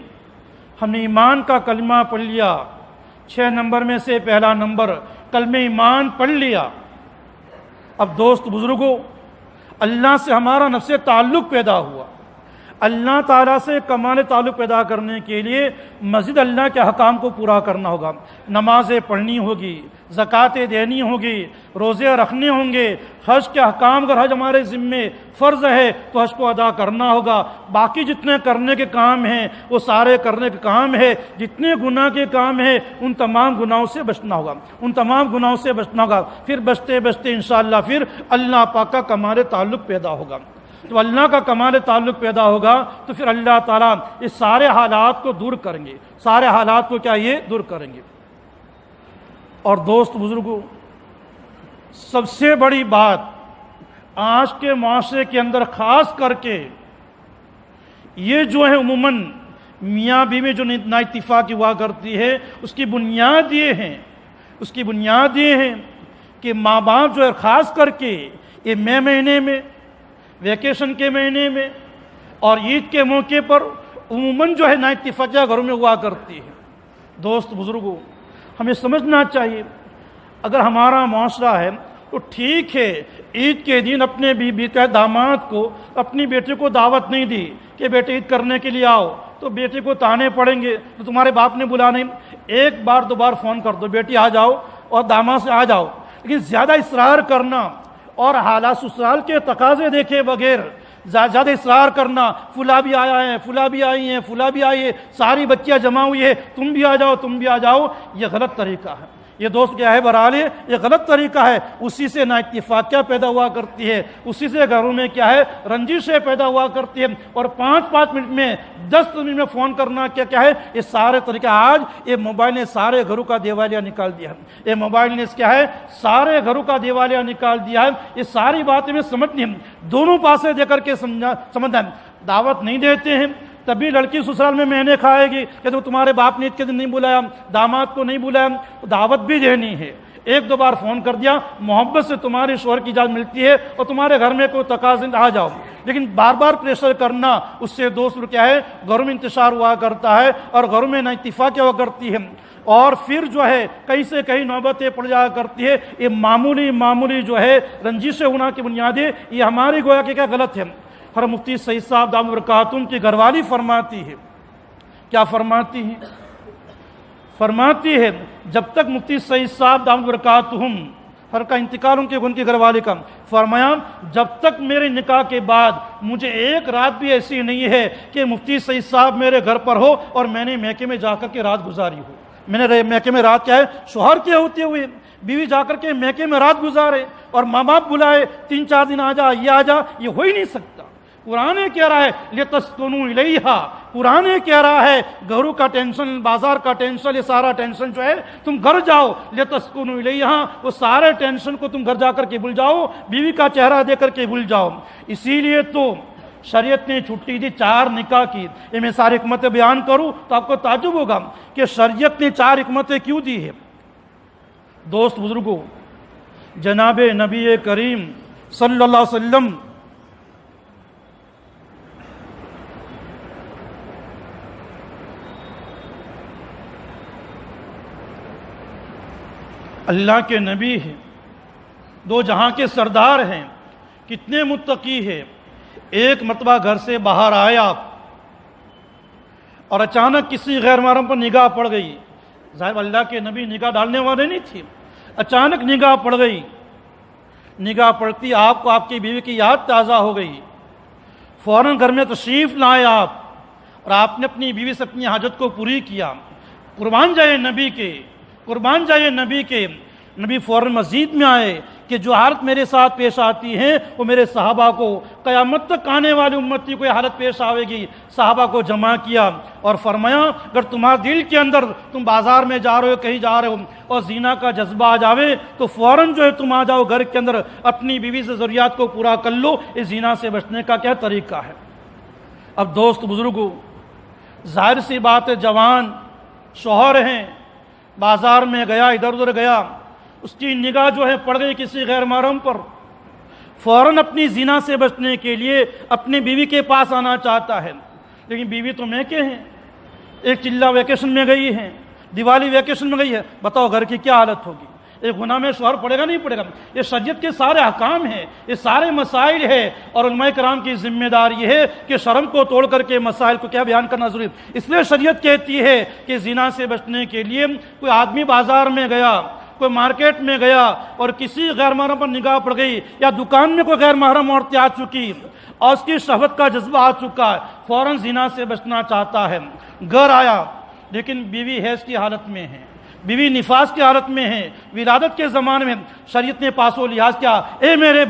Speaker 1: ہم نے ایمان کا کلمہ پڑھ لیا، 6 نمبر میں سے پہلا نمبر کلمہ ایمان پڑھ لیا۔ اب دوست بزرگوں اللہ سے ہمارا نفس تعلق پیدا ہوا، اللہ تعالیٰ سے کمال تعلق پیدا کرنے کے لیے مزید اللہ کے حکام کو پورا کرنا ہوگا، نمازیں پڑھنی ہوگی، زکوٰۃیں دینی ہوگی، روزے رکھنے ہوں گے، حج کے احکام اگر حج ہمارے ذمے فرض ہے تو حج کو ادا کرنا ہوگا، باقی جتنے کرنے کے کام ہیں وہ سارے کرنے کے کام ہے، جتنے گناہ کے کام ہیں ان تمام گناہوں سے بچنا ہوگا، ان تمام گناہوں سے بچنا ہوگا۔ پھر بچتے بچتے انشاءاللہ پھر اللہ پاک کا کمال تعلق پیدا ہوگا۔ تو اللہ کا کمال تعلق پیدا ہوگا تو پھر اللہ تعالیٰ اس سارے حالات کو دور کریں گے، سارے حالات کو کیا یہ دور کریں گے۔ اور دوست بزرگوں سب سے بڑی بات آج کے معاشرے کے اندر خاص کر کے یہ جو ہے عموماً میاں بیوی میں جو نا اتفاقی ہوا کرتی ہے، اس کی بنیاد یہ ہے کہ ماں باپ جو ہے خاص کر کے یہ مئی مہینے میں، ویکیشن کے مہینے میں اور عید کے موقع پر عموماً جو ہے نا اتفاقیاں گھروں میں ہوا کرتی ہے۔ دوست بزرگوں ہمیں سمجھنا چاہیے اگر ہمارا معاشرہ ہے تو ٹھیک ہے، عید کے دن اپنے بیوی کا داماد کو اپنی بیٹی کو دعوت نہیں دی کہ بیٹے عید کرنے کے لیے آؤ، تو بیٹی کو تانے پڑیں گے تو تمہارے باپ نے بلا نہیں، 1 بار 2 بار فون کر دو بیٹی آ جاؤ اور داماد سے آ جاؤ۔ لیکن زیادہ اصرار کرنا اور حالات سسرال کے تقاضے دیکھے بغیر زیادہ اصرار کرنا، فلاں بھی آیا ہے، فلاں بھی آئی ہیں، فلاں بھی آئی ہے، ساری بچیاں جمع ہوئی ہے، تم بھی آ جاؤ، تم بھی آ جاؤ، یہ غلط طریقہ ہے۔ یہ دوست کیا ہے برحال یہ غلط طریقہ ہے، اسی سے نا اتفاقیاں پیدا ہوا کرتی ہے، اسی سے گھروں میں کیا ہے رنجشیں پیدا ہوا کرتی ہے، اور 5 منٹ میں 10 منٹ میں فون کرنا کیا ہے، یہ سارے طریقہ۔ آج یہ موبائل نے سارے گھروں کا دیوالیہ نکال دیا ہے، یہ موبائل نے کیا ہے سارے گھروں کا دیوالیہ نکال دیا ہے۔ یہ ساری باتیں میں سمجھنی ہے، دونوں پاسے دے کر کے سمجھنا ہے۔ دعوت نہیں دیتے ہیں تبھی لڑکی سسرال میں نے کھائے گی کہ تمہارے باپ نے عید کے دن نہیں بلایا، داماد کو نہیں بلایا، دعوت بھی دینی ہے۔ 1-2 بار فون کر دیا، محبت سے تمہارے شوہر کی اجازت ملتی ہے اور تمہارے گھر میں کوئی تقاضے آ جاؤ، لیکن بار بار پریشر کرنا، اس سے دوست کیا ہے گھروں میں انتشار ہوا کرتا ہے اور گھروں میں نا اتفاقیاں ہوا کرتی ہے، اور پھر جو ہے کہیں سے کہیں نوبتیں پڑ جایا کرتی ہے۔ یہ معمولی جو ہے رنجشیں ہونا کی بنیادیں یہ ہماری گویا کہ کیا غلط ہے۔ اور مفتی سعید صاحب دامت برکاتہم کی گھر والی فرماتی ہے، کیا فرماتی ہے؟ فرماتی ہے جب تک مفتی سعید صاحب دامت برکاتہم ہر کا انتقال ان کی گھر والی کا، فرمایا جب تک میرے نکاح کے بعد مجھے ایک رات بھی ایسی نہیں ہے کہ مفتی سعید صاحب میرے گھر پر ہو اور میں نے میکے میں جا کر کے رات گزاری ہو۔ میں نے میکے میں رات کیا ہے شوہر کے ہوتے ہوئے بیوی جا کر کے میکے میں رات گزارے اور ماں باپ بلائے 3-4 دن آ جا، یہ آ جا، یہ ہو ہی نہیں سکتا۔ قرآن کہہ رہا ہے لِتَسْكُنُوا إِلَيْهَا، قرآن کہہ رہا ہے گھروں کا ٹینشن، بازار کا ٹینشن، یہ سارا ٹینشن جو ہے تم گھر جاؤ، لِتَسْكُنُوا إِلَيْهَا، وہ سارے ٹینشن کو تم گھر جا کر کے بھول جاؤ، بیوی کا چہرہ دے کر کے بھول جاؤ۔ اسی لیے تو شریعت نے چھٹی دی 4 نکاح کی۔ یہ میں ساری حکمتیں بیان کروں تو آپ کو تعجب ہوگا کہ شریعت نے 4 حکمتیں کیوں دی ہے۔ دوست بزرگوں، جناب نبی کریم صلی اللہ علیہ وسلم اللہ کے نبی ہیں، 2 جہاں کے سردار ہیں، کتنے متقی ہیں۔ ایک مرتبہ گھر سے باہر آیا اور اچانک کسی غیر محرم پر نگاہ پڑ گئی۔ ظاہر اللہ کے نبی نگاہ ڈالنے والے نہیں تھے، اچانک نگاہ پڑ گئی۔ نگاہ پڑتی آپ کو آپ کی بیوی کی یاد تازہ ہو گئی، فوراً گھر میں تشریف لائے آپ، اور آپ نے اپنی بیوی سے اپنی حاجت کو پوری کیا۔ قربان جائے نبی کے، قربان جائے نبی کے۔ نبی فوراً مسجد میں آئے کہ جو حالت میرے ساتھ پیش آتی ہے وہ میرے صحابہ کو، قیامت تک آنے والی امتی کو یہ حالت پیش آئے گی۔ صحابہ کو جمع کیا اور فرمایا اگر تمہارے دل کے اندر تم بازار میں جا رہے ہو، کہیں جا رہے ہو اور زنا کا جذبہ آ جاوے تو فوراً جو ہے تم آ جاؤ گھر کے اندر، اپنی بیوی سے ضروریات کو پورا کر لو۔ اس زنا سے بچنے کا کیا طریقہ ہے؟ اب دوست بزرگوں، ظاہر سی بات ہے جوان شوہر ہیں، بازار میں گیا، ادھر ادھر گیا، اس کی نگاہ جو ہے پڑ گئی کسی غیر محرم پر، فوراً اپنی زنا سے بچنے کے لیے اپنی بیوی کے پاس آنا چاہتا ہے، لیکن بیوی تو میکے ہیں، ایک چلہ ویکیشن میں گئی ہے، دیوالی ویکیشن میں گئی ہے، بتاؤ گھر کی کیا حالت ہوگی؟ ایک گناہ میں شوہر پڑے گا نہیں پڑے گا؟ یہ شریعت کے سارے احکام ہیں، یہ سارے مسائل ہیں، اور علماء کرام کی ذمہ داری یہ ہے کہ شرم کو توڑ کر کے مسائل کو کیا بیان کرنا ضروری ہے۔ اس لیے شریعت کہتی ہے کہ زنا سے بچنے کے لیے کوئی آدمی بازار میں گیا، کوئی مارکیٹ میں گیا اور کسی غیر محرم پر نگاہ پڑ گئی، یا دکان میں کوئی غیر محرم عورتیں آ چکی اور اس کی شہوت کا جذبہ آ چکا ہے، فوراً زنا سے بچنا چاہتا ہے، گھر آیا لیکن بیوی حیض کی حالت میں ہے، بیوی نفاس کی حالت میں ہے، ولادت کے زمانے میں، شریعت نے پاس و لحاظ کیا، اے میرے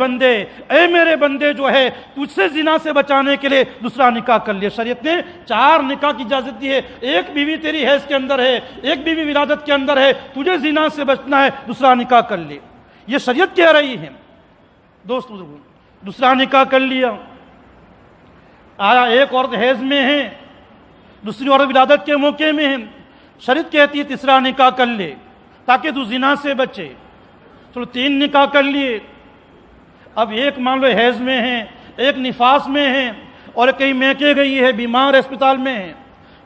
Speaker 1: بندے جو ہے تجھ سے زنا سے بچانے کے لیے دوسرا نکاح کر لیا۔ شریعت نے 4 نکاح کی اجازت دی ہے، ایک بیوی تیری حیض کے اندر ہے، ایک بیوی ولادت کے اندر ہے، تجھے زنا سے بچنا ہے، دوسرا نکاح کر لے، یہ شریعت کہہ رہی ہے۔ دوست بزرگوں، دوسرا نکاح کر لیا، آیا ایک عورت حیض میں ہے، دوسری عورت ولادت کے موقع میں ہے، شریعت کہتی ہے تیسرا نکاح کر لے تاکہ تو زنا سے بچے۔ چلو 3 نکاح کر لیے، اب ایک مان لو حیض میں ہے، ایک نفاس میں ہے، اور کہیں میکے گئی ہے، بیمار اسپتال میں ہے،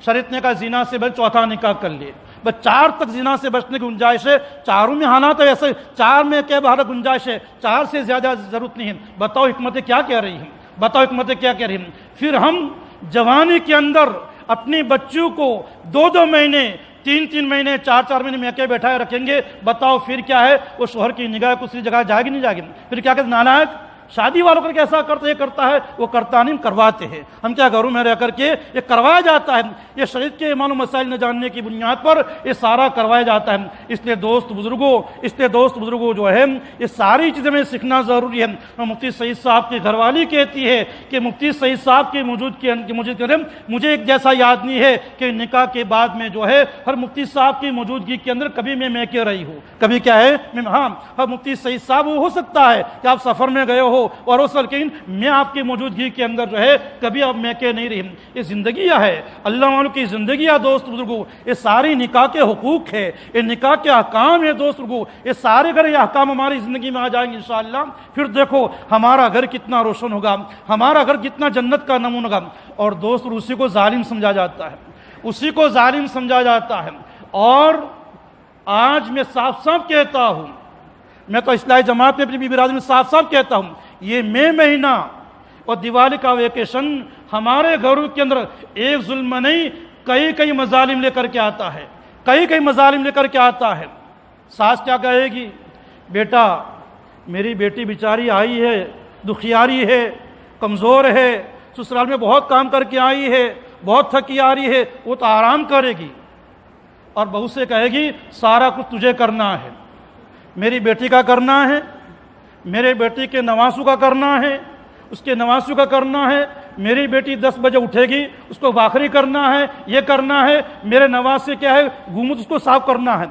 Speaker 1: شریعت نے کہا زنا سے بچ، چوتھا نکاح کر لیے۔ بس 4 تک زنا سے بچنے کی گنجائش ہے، 4 میں حالات ایسے، 4 میں کیا بہت گنجائش ہے، 4 سے زیادہ ضرورت نہیں ہے۔ بتاؤ حکمتیں کیا کہہ رہی ہیں، بتاؤ حکمتیں کیا کہہ رہی ہیں۔ پھر ہم جوانی کے اندر اپنی بچیوں کو 2-2 مہینے 3 مہینے 4 مہینے میکے بیٹھائے رکھیں گے، بتاؤ پھر کیا ہے؟ وہ شوہر کی نگاہ دوسری جگہ جائے گی نہیں جائے گی؟ پھر کیا کہتے نالائق، شادی والوں کر کے ایسا کرتے یہ کرتا ہے وہ کرتا نہیں، کرواتے ہیں ہم کیا گھروں میں رہ کر کے یہ کروایا جاتا ہے۔ یہ شریعت کے ایمان و مسائل نہ جاننے کی بنیاد پر یہ سارا کروایا جاتا ہے۔ اس لیے دوست بزرگوں جو ہے یہ ساری چیزیں میں سیکھنا ضروری ہے۔ مفتی سعید صاحب کی گھر والی کہتی ہے کہ مفتی سعید صاحب کی مجھے ایک جیسا یاد نہیں ہے کہ نکاح کے بعد میں جو ہے ہر مفتی صاحب کی موجودگی کے اندر کبھی میں میکے رہی ہوں، کبھی کیا ہے ہاں ہر مفتی سعید صاحب وہ ہو سکتا ہے کہ آپ سفر میں گئے ہو اور اس لیکن میں آپ کی موجودگی کے اندر جو ہے کبھی آپ میکے نہیں رہی۔ یہ زندگیاں ہے اللہ والوں کی زندگیاں دوست بزرگوں، یہ ساری نکاح کے حقوق ہے، یہ نکاح کے احکام ہے دوست بزرگوں، یہ سارے اگر یہ احکام ہماری زندگی میں آ جائیں گے انشاءاللہ پھر دیکھو ہمارا گھر کتنا روشن ہوگا، ہمارا گھر کتنا جنت کا نمونہ ہوگا۔ اور دوست اسی کو ظالم سمجھا جاتا ہے، اسی کو ظالم سمجھا جاتا ہے۔ اور آج میں صاف صاف کہتا ہوں، میں تو اصلاحی جماعت میں اپنی برادری میں صاف صاف کہتا ہوں، یہ مئی مہینہ اور دیوالی کا ویکیشن ہمارے گھروں کے اندر ایک ظلم نہیں کئی مظالم لے کر کے آتا ہے، کئی مظالم لے کر کے آتا ہے۔ ساس کیا کہے گی؟ بیٹا میری بیٹی بیچاری آئی ہے، دکھیاری ہے، کمزور ہے، سسرال میں بہت کام کر کے آئی ہے، بہت تھکی آ رہی ہے، وہ تو آرام کرے گی۔ اور بہو سے کہے گی سارا کچھ تجھے کرنا ہے، میری بیٹی کا کرنا ہے، میرے بیٹی کے نواسوں کا کرنا ہے، اس کے نواسوں کا کرنا ہے، میری بیٹی 10 بجے اٹھے گی اس کو باخری کرنا ہے، یہ کرنا ہے، میرے نواز سے کیا ہے گھومت اس کو صاف کرنا ہے۔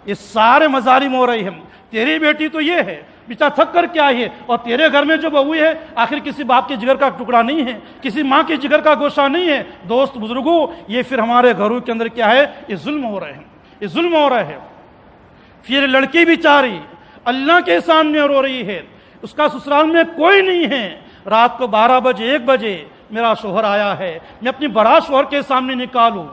Speaker 1: یہ سارے مظالم ہو رہی ہیں۔ تیری بیٹی تو یہ ہے بیچا تھک کر کے آئی ہے، اور تیرے گھر میں جو بہو ہے آخر کسی باپ کے جگر کا ٹکڑا نہیں ہے، کسی ماں کے جگر کا گوشہ نہیں ہے۔ دوست بزرگوں یہ پھر ہمارے گھروں کے اندر کیا ہے؟ یہ ظلم ہو رہے ہیں، یہ ظلم ہو رہے ہیں۔ پھر لڑکی بیچاری اللہ کے سامنے رو رہی ہے، اس کا سسرال میں کوئی نہیں ہے، رات کو 12 بجے 1 بجے میرا شوہر آیا ہے، میں اپنی بڑا شوہر کے سامنے نکالوں۔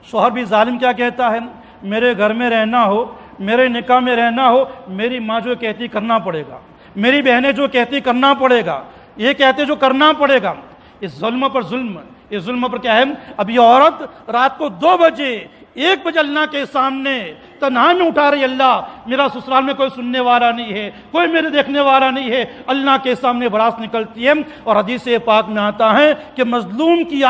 Speaker 1: شوہر بھی ظالم کیا کہتا ہے؟ میرے گھر میں رہنا ہو، میرے نکاح میں رہنا ہو، میری ماں جو کہتی کرنا پڑے گا، میری بہنیں جو کہتی کرنا پڑے گا، یہ کہتے جو کرنا پڑے گا۔ اس ظلم پر ظلم، یہ ظلم پر کیا ہے؟ اب یہ عورت رات کو 2 بجے 1 بجے اللہ کے سامنے تنہا میں اٹھا رہی، اللہ میرا سسرال میں کوئی سننے والا نہیں ہے، کوئی میرے دیکھنے والا نہیں ہے، اللہ کے سامنے براس نکلتی ہے۔ اور حدیث پاک میں آتا ہے کہ مظلوم کی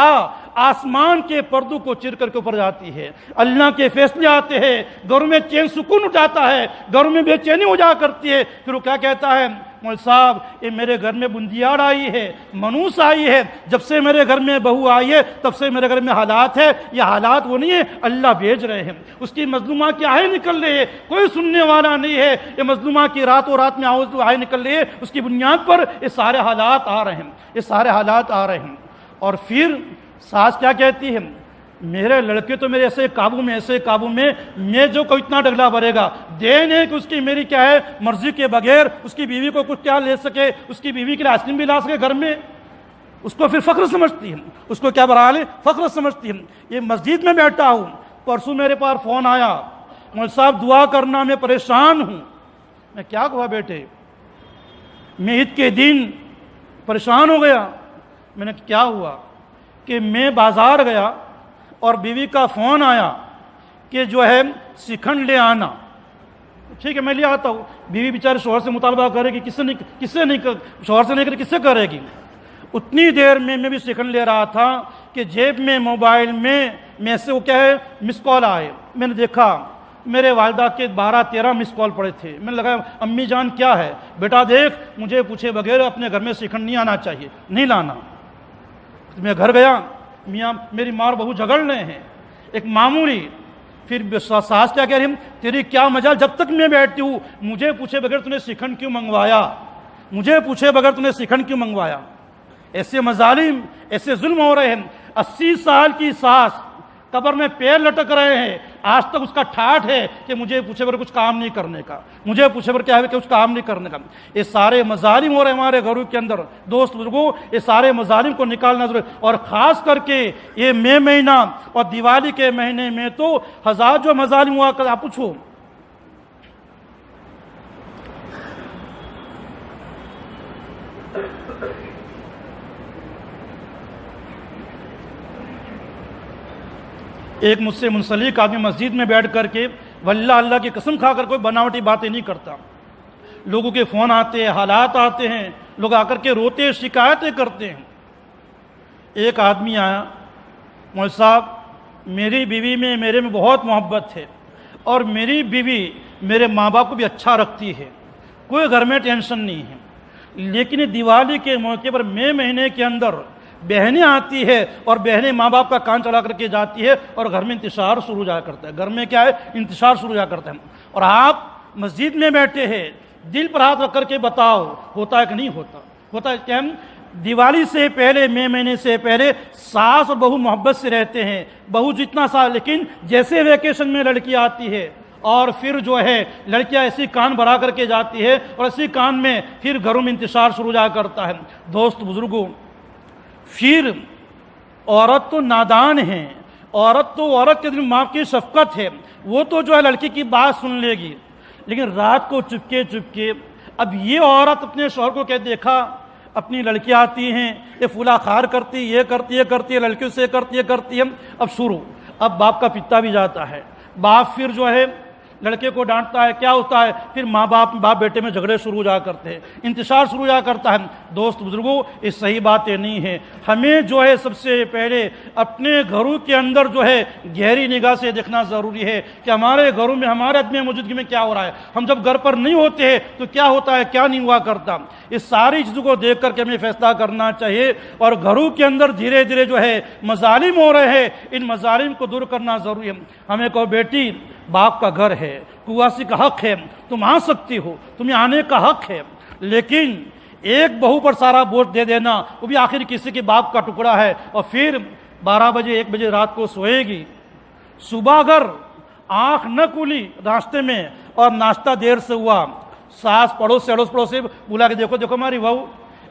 Speaker 1: آسمان کے پردوں کو چیر کر کے اوپر جاتی ہے، اللہ کے فیصلے آتے ہیں، گھروں میں چین سکون اٹھاتا ہے، گھروں میں بے چینی ہو جا کرتی ہے۔ پھر وہ کیا کہتا ہے؟ مول صاحب یہ میرے گھر میں بندیاڑ آئی ہے، منوس آئی ہے، جب سے میرے گھر میں بہو آئی ہے تب سے میرے گھر میں حالات ہے، یہ حالات وہ نہیں ہے اللہ بھیج رہے ہیں۔ اس کی مظلومہ کی آہیں نکل رہی ہے، کوئی سننے والا نہیں ہے، یہ مظلومہ کی راتوں رات میں آہیں نکل رہی ہے، اس کی بنیاد پر یہ سارے حالات آ رہے ہیں، یہ سارے حالات آ رہے ہیں۔ اور پھر ساس کیا کہتی ہے؟ میرے لڑکے تو میرے ایسے قابو میں میں جو کوئی اتنا ڈگلا بھرے گا، دین ہے کہ اس کی میری کیا ہے مرضی کے بغیر اس کی بیوی کو کچھ کیا لے سکے، اس کی بیوی کے لیے آئس کریم بھی لا سکے گھر میں، اس کو پھر فخر سمجھتی ہے، اس کو کیا برحال ہے فخر سمجھتی ہے۔ یہ مسجد میں بیٹھا ہوں، پرسوں میرے پاس فون آیا، مول صاحب دعا کرنا میں پریشان ہوں۔ میں کیا کہا بیٹے؟ میں عید کے دن پریشان ہو گیا۔ میں نے کیا ہوا؟ کہ میں بازار گیا اور بیوی کا فون آیا کہ جو ہے سکھنڈ لے آنا۔ ٹھیک ہے میں لے آتا ہوں۔ بیوی بیچارے شوہر سے مطالبہ کرے گی، کس سے نہیں شوہر سے نہیں کرے کس سے کرے گی؟ اتنی دیر میں بھی سکھنڈ لے رہا تھا کہ جیب میں موبائل میں سے وہ کیا ہے مس کال آئے۔ میں نے دیکھا میرے والدہ کے 12-13 مس کال پڑے تھے۔ میں نے لگا امی جان کیا ہے؟ بیٹا دیکھ مجھے پوچھے بغیر اپنے گھر میں سکھنڈ نہیں آنا چاہیے، نہیں لانا۔ میں گھر گیا، میاں میری ماں اور بہو جھگڑ رہے ہیں ایک معمولی۔ پھر ساس کیا کہہ رہی تیری کیا مجال، جب تک میں بیٹھتی ہوں مجھے پوچھے بغیر تُو نے سکھنڈ کیوں منگوایا، مجھے پوچھے بغیر تُو نے سکھنڈ کیوں منگوایا۔ ایسے مظالم، ایسے ظلم ہو رہے ہیں۔ 80 سال کی ساس قبر میں پیر لٹک رہے ہیں، آج تک اس کا ٹھاٹ ہے کہ مجھے پوچھے بغیر کچھ کام نہیں کرنے کا، مجھے پوچھے بغیر کیا ہے کہ کچھ کام نہیں کرنے کا۔ یہ سارے مظالم ہو رہے ہیں ہمارے گھروں کے اندر۔ دوست بزرگوں یہ سارے مظالم کو نکالنا ضروری، اور خاص کر کے یہ مئی مہینہ اور دیوالی کے مہینے میں تو ہزار جو مظالم ہوا کر آپ پوچھو۔ ایک مجھ سے منسلک آدمی مسجد میں بیٹھ کر کے واللہ اللہ کی قسم کھا کر کوئی بناوٹی باتیں نہیں کرتا، لوگوں کے فون آتے ہیں، حالات آتے ہیں، لوگ آ کر کے روتے ہیں، شکایتیں کرتے ہیں۔ ایک آدمی آیا، مولوی صاحب میری بیوی میں میرے میں بہت محبت ہے اور میری بیوی میرے ماں باپ کو بھی اچھا رکھتی ہے، کوئی گھر میں ٹینشن نہیں ہے، لیکن دیوالی کے موقع پر مئی مہینے کے اندر بہنیں آتی ہے اور بہنیں ماں باپ کا کان چلا کر کے جاتی ہے اور گھر میں انتشار شروع جا کرتا ہے، گھر میں کیا ہے انتشار شروع جا کرتا ہے، اور آپ مسجد میں بیٹھے ہیں، دل پر ہاتھ رکھ کر کے بتاؤ ہوتا ہے کہ نہیں ہوتا؟ ہوتا ہے کہ ہم دیوالی سے پہلے مئی مہینے سے پہلے ساس اور بہو محبت سے رہتے ہیں، بہو جتنا سا، لیکن جیسے ویکیشن میں لڑکی آتی ہے اور پھر جو ہے لڑکیاں ایسی کان بھرا کر کے جاتی ہے اور اسی کان میں پھر گھروں میں انتشار شروع جا کرتا ہے۔ دوست بزرگوں، پھر عورت تو نادان ہے، عورت کے دل میں ماں کی شفقت ہے، وہ تو جو ہے لڑکی کی بات سن لے گی، لیکن رات کو چپکے چپکے اب یہ عورت اپنے شوہر کو کہ دیکھا اپنی لڑکیاں آتی ہیں، یہ فلاں خار کرتی، یہ کرتی ہے، لڑکیوں سے کرتی ہے، اب شروع، اب باپ کا پتا بھی جاتا ہے، باپ پھر جو ہے لڑکے کو ڈانٹتا ہے، کیا ہوتا ہے پھر ماں باپ بیٹے میں جھگڑے شروع جا کرتے ہیں، انتشار شروع جا کرتا ہے۔ دوست بزرگوں، یہ صحیح باتیں نہیں ہیں، ہمیں جو ہے سب سے پہلے اپنے گھروں کے اندر جو ہے گہری نگاہ سے دیکھنا ضروری ہے کہ ہمارے گھروں میں ہمارے عدم موجودگی میں کیا ہو رہا ہے، ہم جب گھر پر نہیں ہوتے ہیں تو کیا ہوتا ہے کیا نہیں ہوا کرتا، اس ساری چیزوں کو دیکھ کر کے ہمیں فیصلہ کرنا چاہیے، اور گھروں کے اندر دھیرے دھیرے جو ہے مظالم ہو رہے ہیں، ان مظالم کو دور کرنا ضروری ہے۔ ہمیں کہو بیٹی باپ کا گھر ہے، کنواسی کا حق ہے، تم آ سکتی ہو، تمہیں آنے کا حق ہے، لیکن ایک بہو پر سارا بوجھ دے دینا، وہ بھی آخر کسی کے باپ کا ٹکڑا ہے، اور پھر 12 بجے 1 بجے رات کو سوئے گی، صبح اگر آنکھ نہ کھلی راستے میں اور ناشتہ دیر سے ہوا، ساس پڑوس سے بلا کے دیکھو ہماری بہو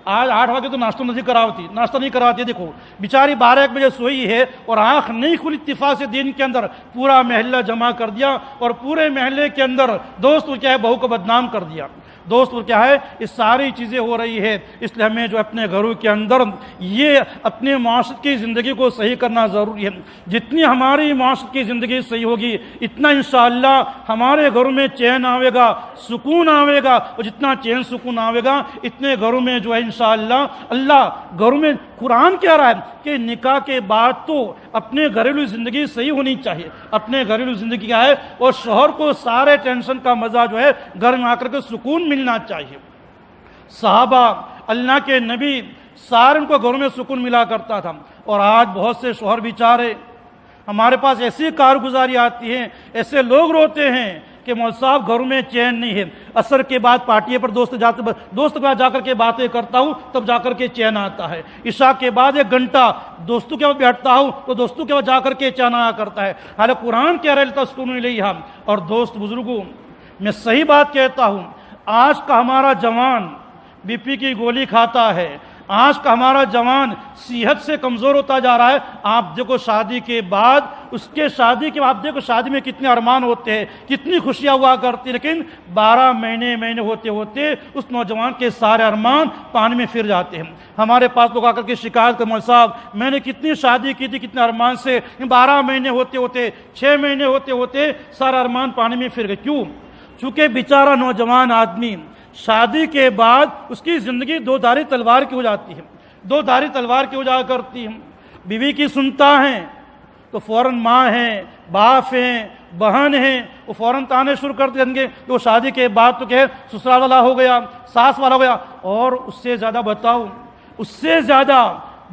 Speaker 1: آج 8 بجے تو ناشتہ نہیں کراتی، دیکھو بیچاری 12-1 بجے سوئی ہے اور آنکھ نہیں کھلی، اتفاق سے دن کے اندر پورا محلہ جمع کر دیا اور پورے محلے کے اندر دوست کیا ہے بہو کو بدنام کر دیا۔ دوست کیا ہے یہ ساری چیزیں ہو رہی ہے، اس لیے ہمیں جو اپنے گھروں کے اندر یہ اپنے معاشرت کی زندگی کو صحیح کرنا ضروری ہے۔ جتنی ہماری معاشرت کی زندگی صحیح ہوگی اتنا انشاءاللہ ہمارے گھروں میں چین آئے گا، سکون آئے گا، اور جتنا چین سکون آئے گا اتنے گھروں میں جو ہے انشاءاللہ اللہ گھروں میں قرآن کہہ رہا ہے کہ نکاح کے بعد تو اپنے گھریلو زندگی صحیح ہونی چاہیے، اپنے گھریلو زندگی کیا ہے، اور شوہر کو سارے ٹینشن کا مزہ جو ہے گھر میں آ کر کے سکون ملنا چاہیے۔ صحابہ اللہ کے نبی سارے ان کو گھروں میں سکون ملا کرتا تھا، اور آج بہت سے شوہر بیچارے ہمارے پاس ایسی کارگزاری آتی ہیں، ایسے لوگ روتے ہیں کہ مولوی صاحب گھروں میں چین نہیں ہے، عصر کے بعد پارٹی پر دوست کے پاس جا کر کے باتیں کرتا ہوں تب جا کر کے چین آتا ہے، عشاء کے بعد 1 گھنٹہ دوستوں کے پاس بیٹھتا ہوں تو دوستوں کے پاس جا کر کے چین آیا کرتا ہے، حالانکہ قرآن کہہ رہا ہے سکون الیہا۔ اور دوست بزرگوں، میں صحیح بات کہتا ہوں، آج کا ہمارا جوان بی پی کی گولی کھاتا ہے، آج کا ہمارا جوان صحت سے کمزور ہوتا جا رہا ہے۔ آپ دیکھو شادی کے بعد آپ دیکھو شادی میں کتنے ارمان ہوتے ہیں، کتنی خوشیاں ہوا کرتی، لیکن 12 مہینے ہوتے ہوتے اس نوجوان کے سارے ارمان پانی میں پھر جاتے ہیں۔ ہمارے پاس لوگ آ کر کے شکایت کر مولوی صاحب میں نے کتنی شادی کی تھی کتنے ارمان سے، 12 مہینے ہوتے ہوتے 6 مہینے ہوتے ہوتے سارا ارمان پانی میں پھر گئے۔ کیوں؟ چونکہ بیچارہ نوجوان آدمی شادی کے بعد اس کی زندگی 2 دھاری تلوار کی ہو جاتی ہے، 2 دھاری تلوار کی ہو جایا کرتی ہے۔ بیوی کی سنتا ہے تو فوراً ماں ہیں، باپ ہیں، بہن ہیں، وہ فوراً تانے شروع کر دیں گے، تو شادی کے بعد تو کہ سسرال والا ہو گیا، ساس والا ہو گیا، اور اس سے زیادہ بتاؤ، اس سے زیادہ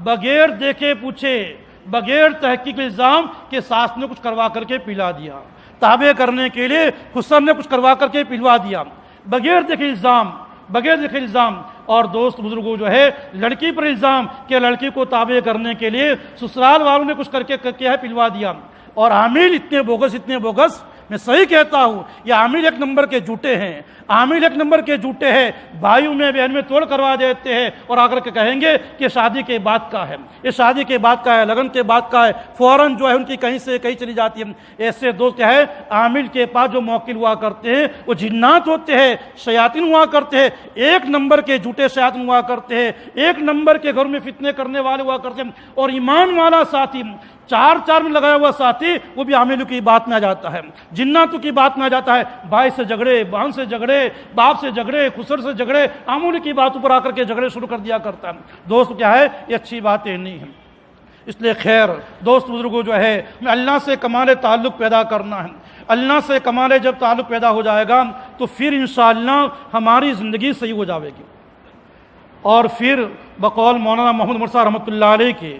Speaker 1: بغیر دیکھے پوچھے، بغیر تحقیق الزام کہ ساس نے کچھ کروا کر کے پلا دیا، تابع کرنے کے لیے حسن نے کچھ کروا کر کے پلوا دیا، بغیر دیکھے الزام۔ اور دوست بزرگوں جو ہے لڑکی پر الزام کہ لڑکی کو تابع کرنے کے لیے سسرال والوں نے کچھ کر کے کیا ہے پلوا دیا، اور عامل اتنے بوگس میں صحیح کہتا ہوں یہ عامل 1 نمبر کے جھوٹے ہیں، عامل 1 نمبر کے جھوٹے ہیں، بھائیوں میں بہن میں توڑ کروا دیتے ہیں اور آ کر کے کہیں گے کہ شادی کے بعد کا ہے، یہ شادی کے بعد کا ہے، لگن کے بعد کا ہے، فوراً جو ہے ان کی کہیں سے کہیں چلی جاتی ہے۔ ایسے دوست کیا ہے عامل کے پاس جو موکل ہوا کرتے ہیں وہ جنات ہوتے ہیں، شیاطین ہوا کرتے ہیں، 1 نمبر کے جھوٹے شیاطین ہوا کرتے ہیں، 1 نمبر کے گھر میں فتنے کرنے والے ہوا کرتے ہیں، اور ایمان والا ساتھی چار چار میں لگایا ہوا ساتھی وہ بھی عاملوں کی بات میں آ جاتا ہے، جناتوں کی بات میں آ جاتا ہے، بھائی سے جھگڑے، بہن سے جھگڑے، باپ سے جھگڑے، خسر سے جھگڑے، عاملوں کی باتوں پر آ کر کے جھگڑے شروع کر دیا کرتا ہے۔ دوست کیا ہے، یہ اچھی باتیں نہیں ہیں۔ اس لیے خیر دوست بزرگوں جو ہے ہمیں اللہ سے کمال تعلق پیدا کرنا ہے۔ اللہ سے کمال جب تعلق پیدا ہو جائے گا تو پھر انشاءاللہ ہماری زندگی صحیح ہو جائے گی۔ اور پھر بقول مولانا محمد مرسا رحمۃ اللہ علیہ کے،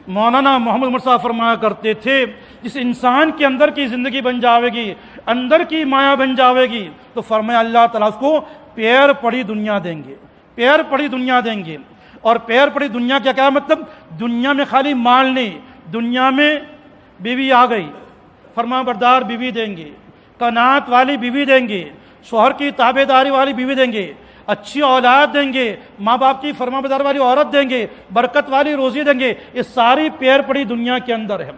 Speaker 1: مولانا محمد مرسا فرمایا کرتے تھے جس انسان کے اندر کی زندگی بن جاوے گی، اندر کی مایا بن جاوے گی، تو فرمایا اللہ تعالیٰ اس کو پیر پڑی دنیا دیں گے، پیر پڑی دنیا دیں گے۔ اور پیر پڑی دنیا کیا مطلب؟ دنیا میں خالی مال نہیں، دنیا میں بیوی آ گئی، فرما بردار بیوی دیں گے، قناعت والی بیوی دیں گے، شوہر کی تابع داری والی بیوی دیں گے، اچھی اولاد دیں گے، ماں باپ کی فرما بردار والی عورت دیں گے، برکت والی روزی دیں گے۔ یہ ساری پیر پڑی دنیا کے اندر ہے۔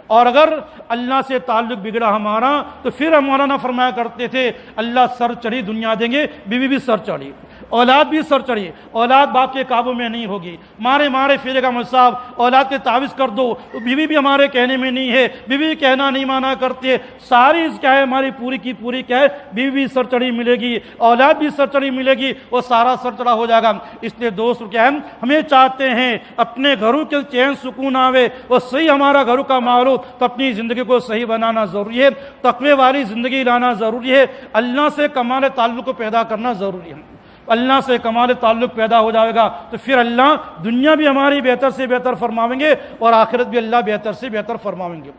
Speaker 1: اور اگر اللہ سے تعلق بگڑا ہمارا تو پھر ہم مولانا فرمایا کرتے تھے اللہ سر چڑھی دنیا دیں گے، بیوی بھی سر چڑھی، اولاد بھی سر چڑھی، اولاد باپ کے قابو میں نہیں ہوگی، مارے پھرے گا مصاب، اولاد کے تعویذ کر دو تو بیوی بھی ہمارے کہنے میں نہیں ہے، بیوی کہنا نہیں مانا کرتے، ساری کیا ہے ہماری پوری کی پوری کیا ہے، بیوی بھی سر چڑھی ملے گی، اولاد بھی سر چڑھی ملے گی، وہ سارا سر چڑھا ہو جائے گا۔ اس لیے دوست کیا ہے، ہمیں چاہتے ہیں اپنے گھروں کے چین سکون آوے، وہ صحیح ہمارا گھروں کا ماحول ہو تو اپنی زندگی کو صحیح بنانا ضروری ہے، تقوی والی زندگی لانا ضروری ہے، اللہ سے کمال تعلق کو پیدا کرنا ضروری ہے۔ اللہ سے کمال تعلق پیدا ہو جائے گا تو پھر اللہ دنیا بھی ہماری بہتر سے بہتر فرمائیں گے اور آخرت بھی اللہ بہتر سے بہتر فرمائیں گے۔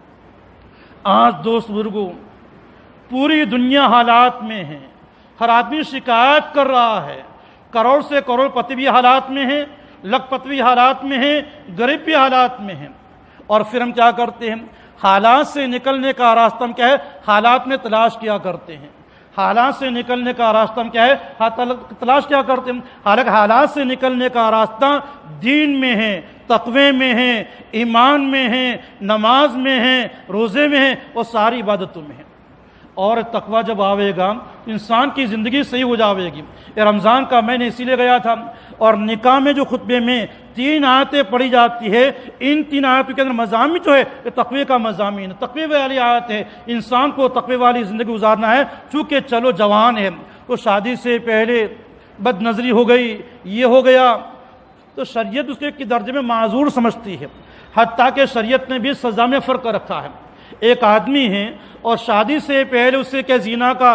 Speaker 1: آج دوست بزرگوں پوری دنیا حالات میں ہے، ہر آدمی شکایت کر رہا ہے، کروڑ سے کروڑ پتی بھی حالات میں ہیں، لکھ پتی بھی حالات میں ہیں، غریب بھی حالات میں ہیں۔ اور پھر ہم کیا کرتے ہیں، حالات سے نکلنے کا راستہ ہم کیا ہے، حالات میں تلاش کیا کرتے ہیں۔ حالات سے نکلنے کا راستہ ہم کیا ہے، تلاش کیا کرتے ہیں۔ حالانکہ حالات سے نکلنے کا راستہ دین میں ہے، تقوی میں ہے، ایمان میں ہے، نماز میں ہے، روزے میں ہے، اور ساری عبادتوں میں ہے۔ اور تقوی جب آوے گا تو انسان کی زندگی صحیح ہو جاوے گی۔ یہ رمضان کا میں نے اسی لیے گیا تھا، اور نکاح میں جو خطبے میں 3 آیتیں پڑھی جاتی ہے، ان 3 آیتوں کے اندر مضامین جو ہے یہ تقوی کا مضامین، تقوی والی آیت ہے، انسان کو تقوی والی زندگی گزارنا ہے۔ چونکہ چلو جوان ہے تو شادی سے پہلے بد نظری ہو گئی، یہ ہو گیا، تو شریعت اس کے درجے میں معذور سمجھتی ہے، حتیٰ کہ شریعت نے بھی سزا میں فرق رکھا ہے۔ ایک آدمی ہے اور شادی سے پہلے اس سے کیا زنا کا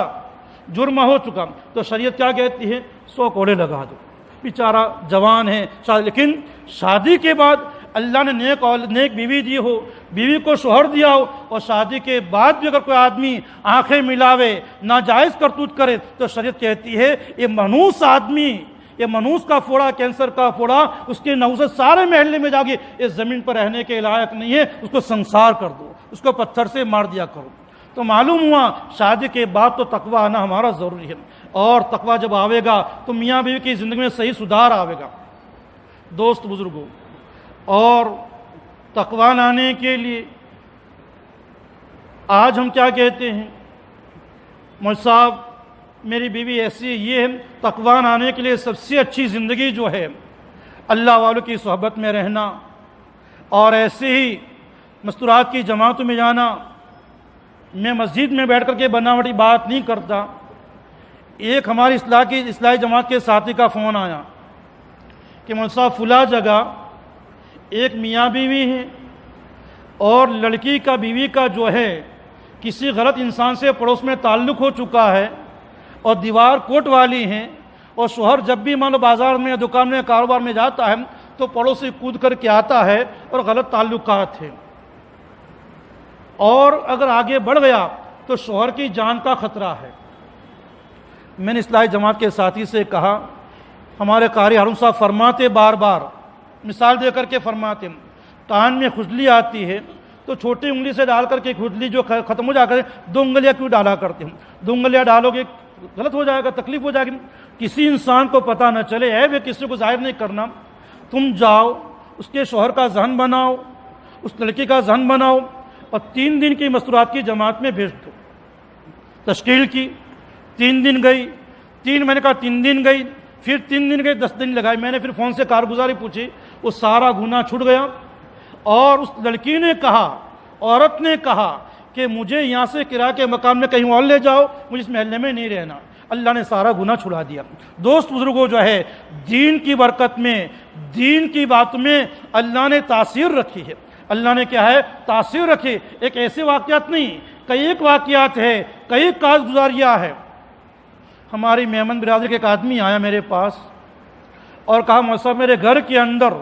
Speaker 1: جرم ہو چکا تو شریعت کیا کہتی ہے، 100 کوڑے لگا دو، بیچارہ جوان ہے۔ لیکن شادی کے بعد اللہ نے نیک بیوی دی ہو، بیوی کو شوہر دیا ہو، اور شادی کے بعد بھی اگر کوئی آدمی آنکھیں ملاوے، ناجائز کرتوت کرے تو شریعت کہتی ہے یہ منوس آدمی، یہ منوس کا پھوڑا، کینسر کا پھوڑا، اس کے نوزت سارے محلے میں جاگی، اس زمین پر رہنے کے لائق نہیں ہے، اس کو سنسار کر دو، اس کو پتھر سے مار دیا کرو۔ تو معلوم ہوا شادی کے بعد تو تقوی آنا ہمارا ضروری ہے، اور تقوی جب آوے گا تو میاں بیوی کی زندگی میں صحیح سدھار آوے گا۔ دوست بزرگوں، اور تقوی لانے کے لیے آج ہم کیا کہتے ہیں، مولوی صاحب میری بیوی ایسی ہے، یہ ہے۔ تقوی لانے کے لیے سب سے اچھی زندگی جو ہے اللہ والوں کی صحبت میں رہنا، اور ایسے ہی مستورات کی جماعتوں میں جانا۔ میں مسجد میں بیٹھ کر کے بناوٹی بات نہیں کرتا۔ ایک ہماری اصلاحی جماعت کے ساتھی کا فون آیا کہ مولوی صاحب فلاں جگہ ایک میاں بیوی ہے اور لڑکی کا بیوی کا جو ہے کسی غلط انسان سے پڑوس میں تعلق ہو چکا ہے، اور دیوار کوٹ والی ہیں، اور شوہر جب بھی مان لو بازار میں دکان میں کاروبار میں جاتا ہے تو پڑوس سے کود کر کے آتا ہے، اور غلط تعلقات ہیں، اور اگر آگے بڑھ گیا تو شوہر کی جان کا خطرہ ہے۔ میں نے اصلاحی جماعت کے ساتھی سے کہا، ہمارے قاری ہارون صاحب فرماتے، بار بار مثال دے کر کے فرماتے، کان میں کھجلی آتی ہے تو چھوٹی انگلی سے ڈال کر کے کھجلی جو ختم ہو جا کر 2 انگلیاں کیوں ڈالا کرتے ہیں؟ 2 انگلیاں ڈالو گے غلط ہو جائے گا، تکلیف ہو جائے گی، کسی انسان کو پتہ نہ چلے، ہے کسی کو ظاہر نہیں کرنا۔ تم جاؤ اس کے شوہر کا ذہن بناؤ، اس لڑکی کا ذہن بناؤ، اور 3 دن کی مستورات کی جماعت میں بھیج دو۔ تشکیل کی، 3 دن گئی، میں نے کہا 3 دن گئی، پھر 3 دن گئی، 10 دن لگائے۔ میں نے پھر فون سے کارگزاری پوچھی، وہ سارا گناہ چھوٹ گیا، اور اس لڑکی نے کہا، عورت نے کہا کہ مجھے یہاں سے کرایہ کے مقام میں کہیں اور لے جاؤ، مجھے اس محلے میں نہیں رہنا۔ اللہ نے سارا گناہ چھڑا دیا۔ دوست بزرگوں، جو ہے دین کی برکت میں، دین کی بات میں اللہ نے تاثیر رکھی ہے۔ اللہ نے کیا ہے؟ تاثیر رکھی۔ ایک ایسے واقعات نہیں، کئی ایک واقعات ہے، کئی کاز گزاریاں ہے۔ ہماری میمن برادری کے ایک آدمی آیا میرے پاس اور کہا مولوی صاحب میرے گھر کے اندر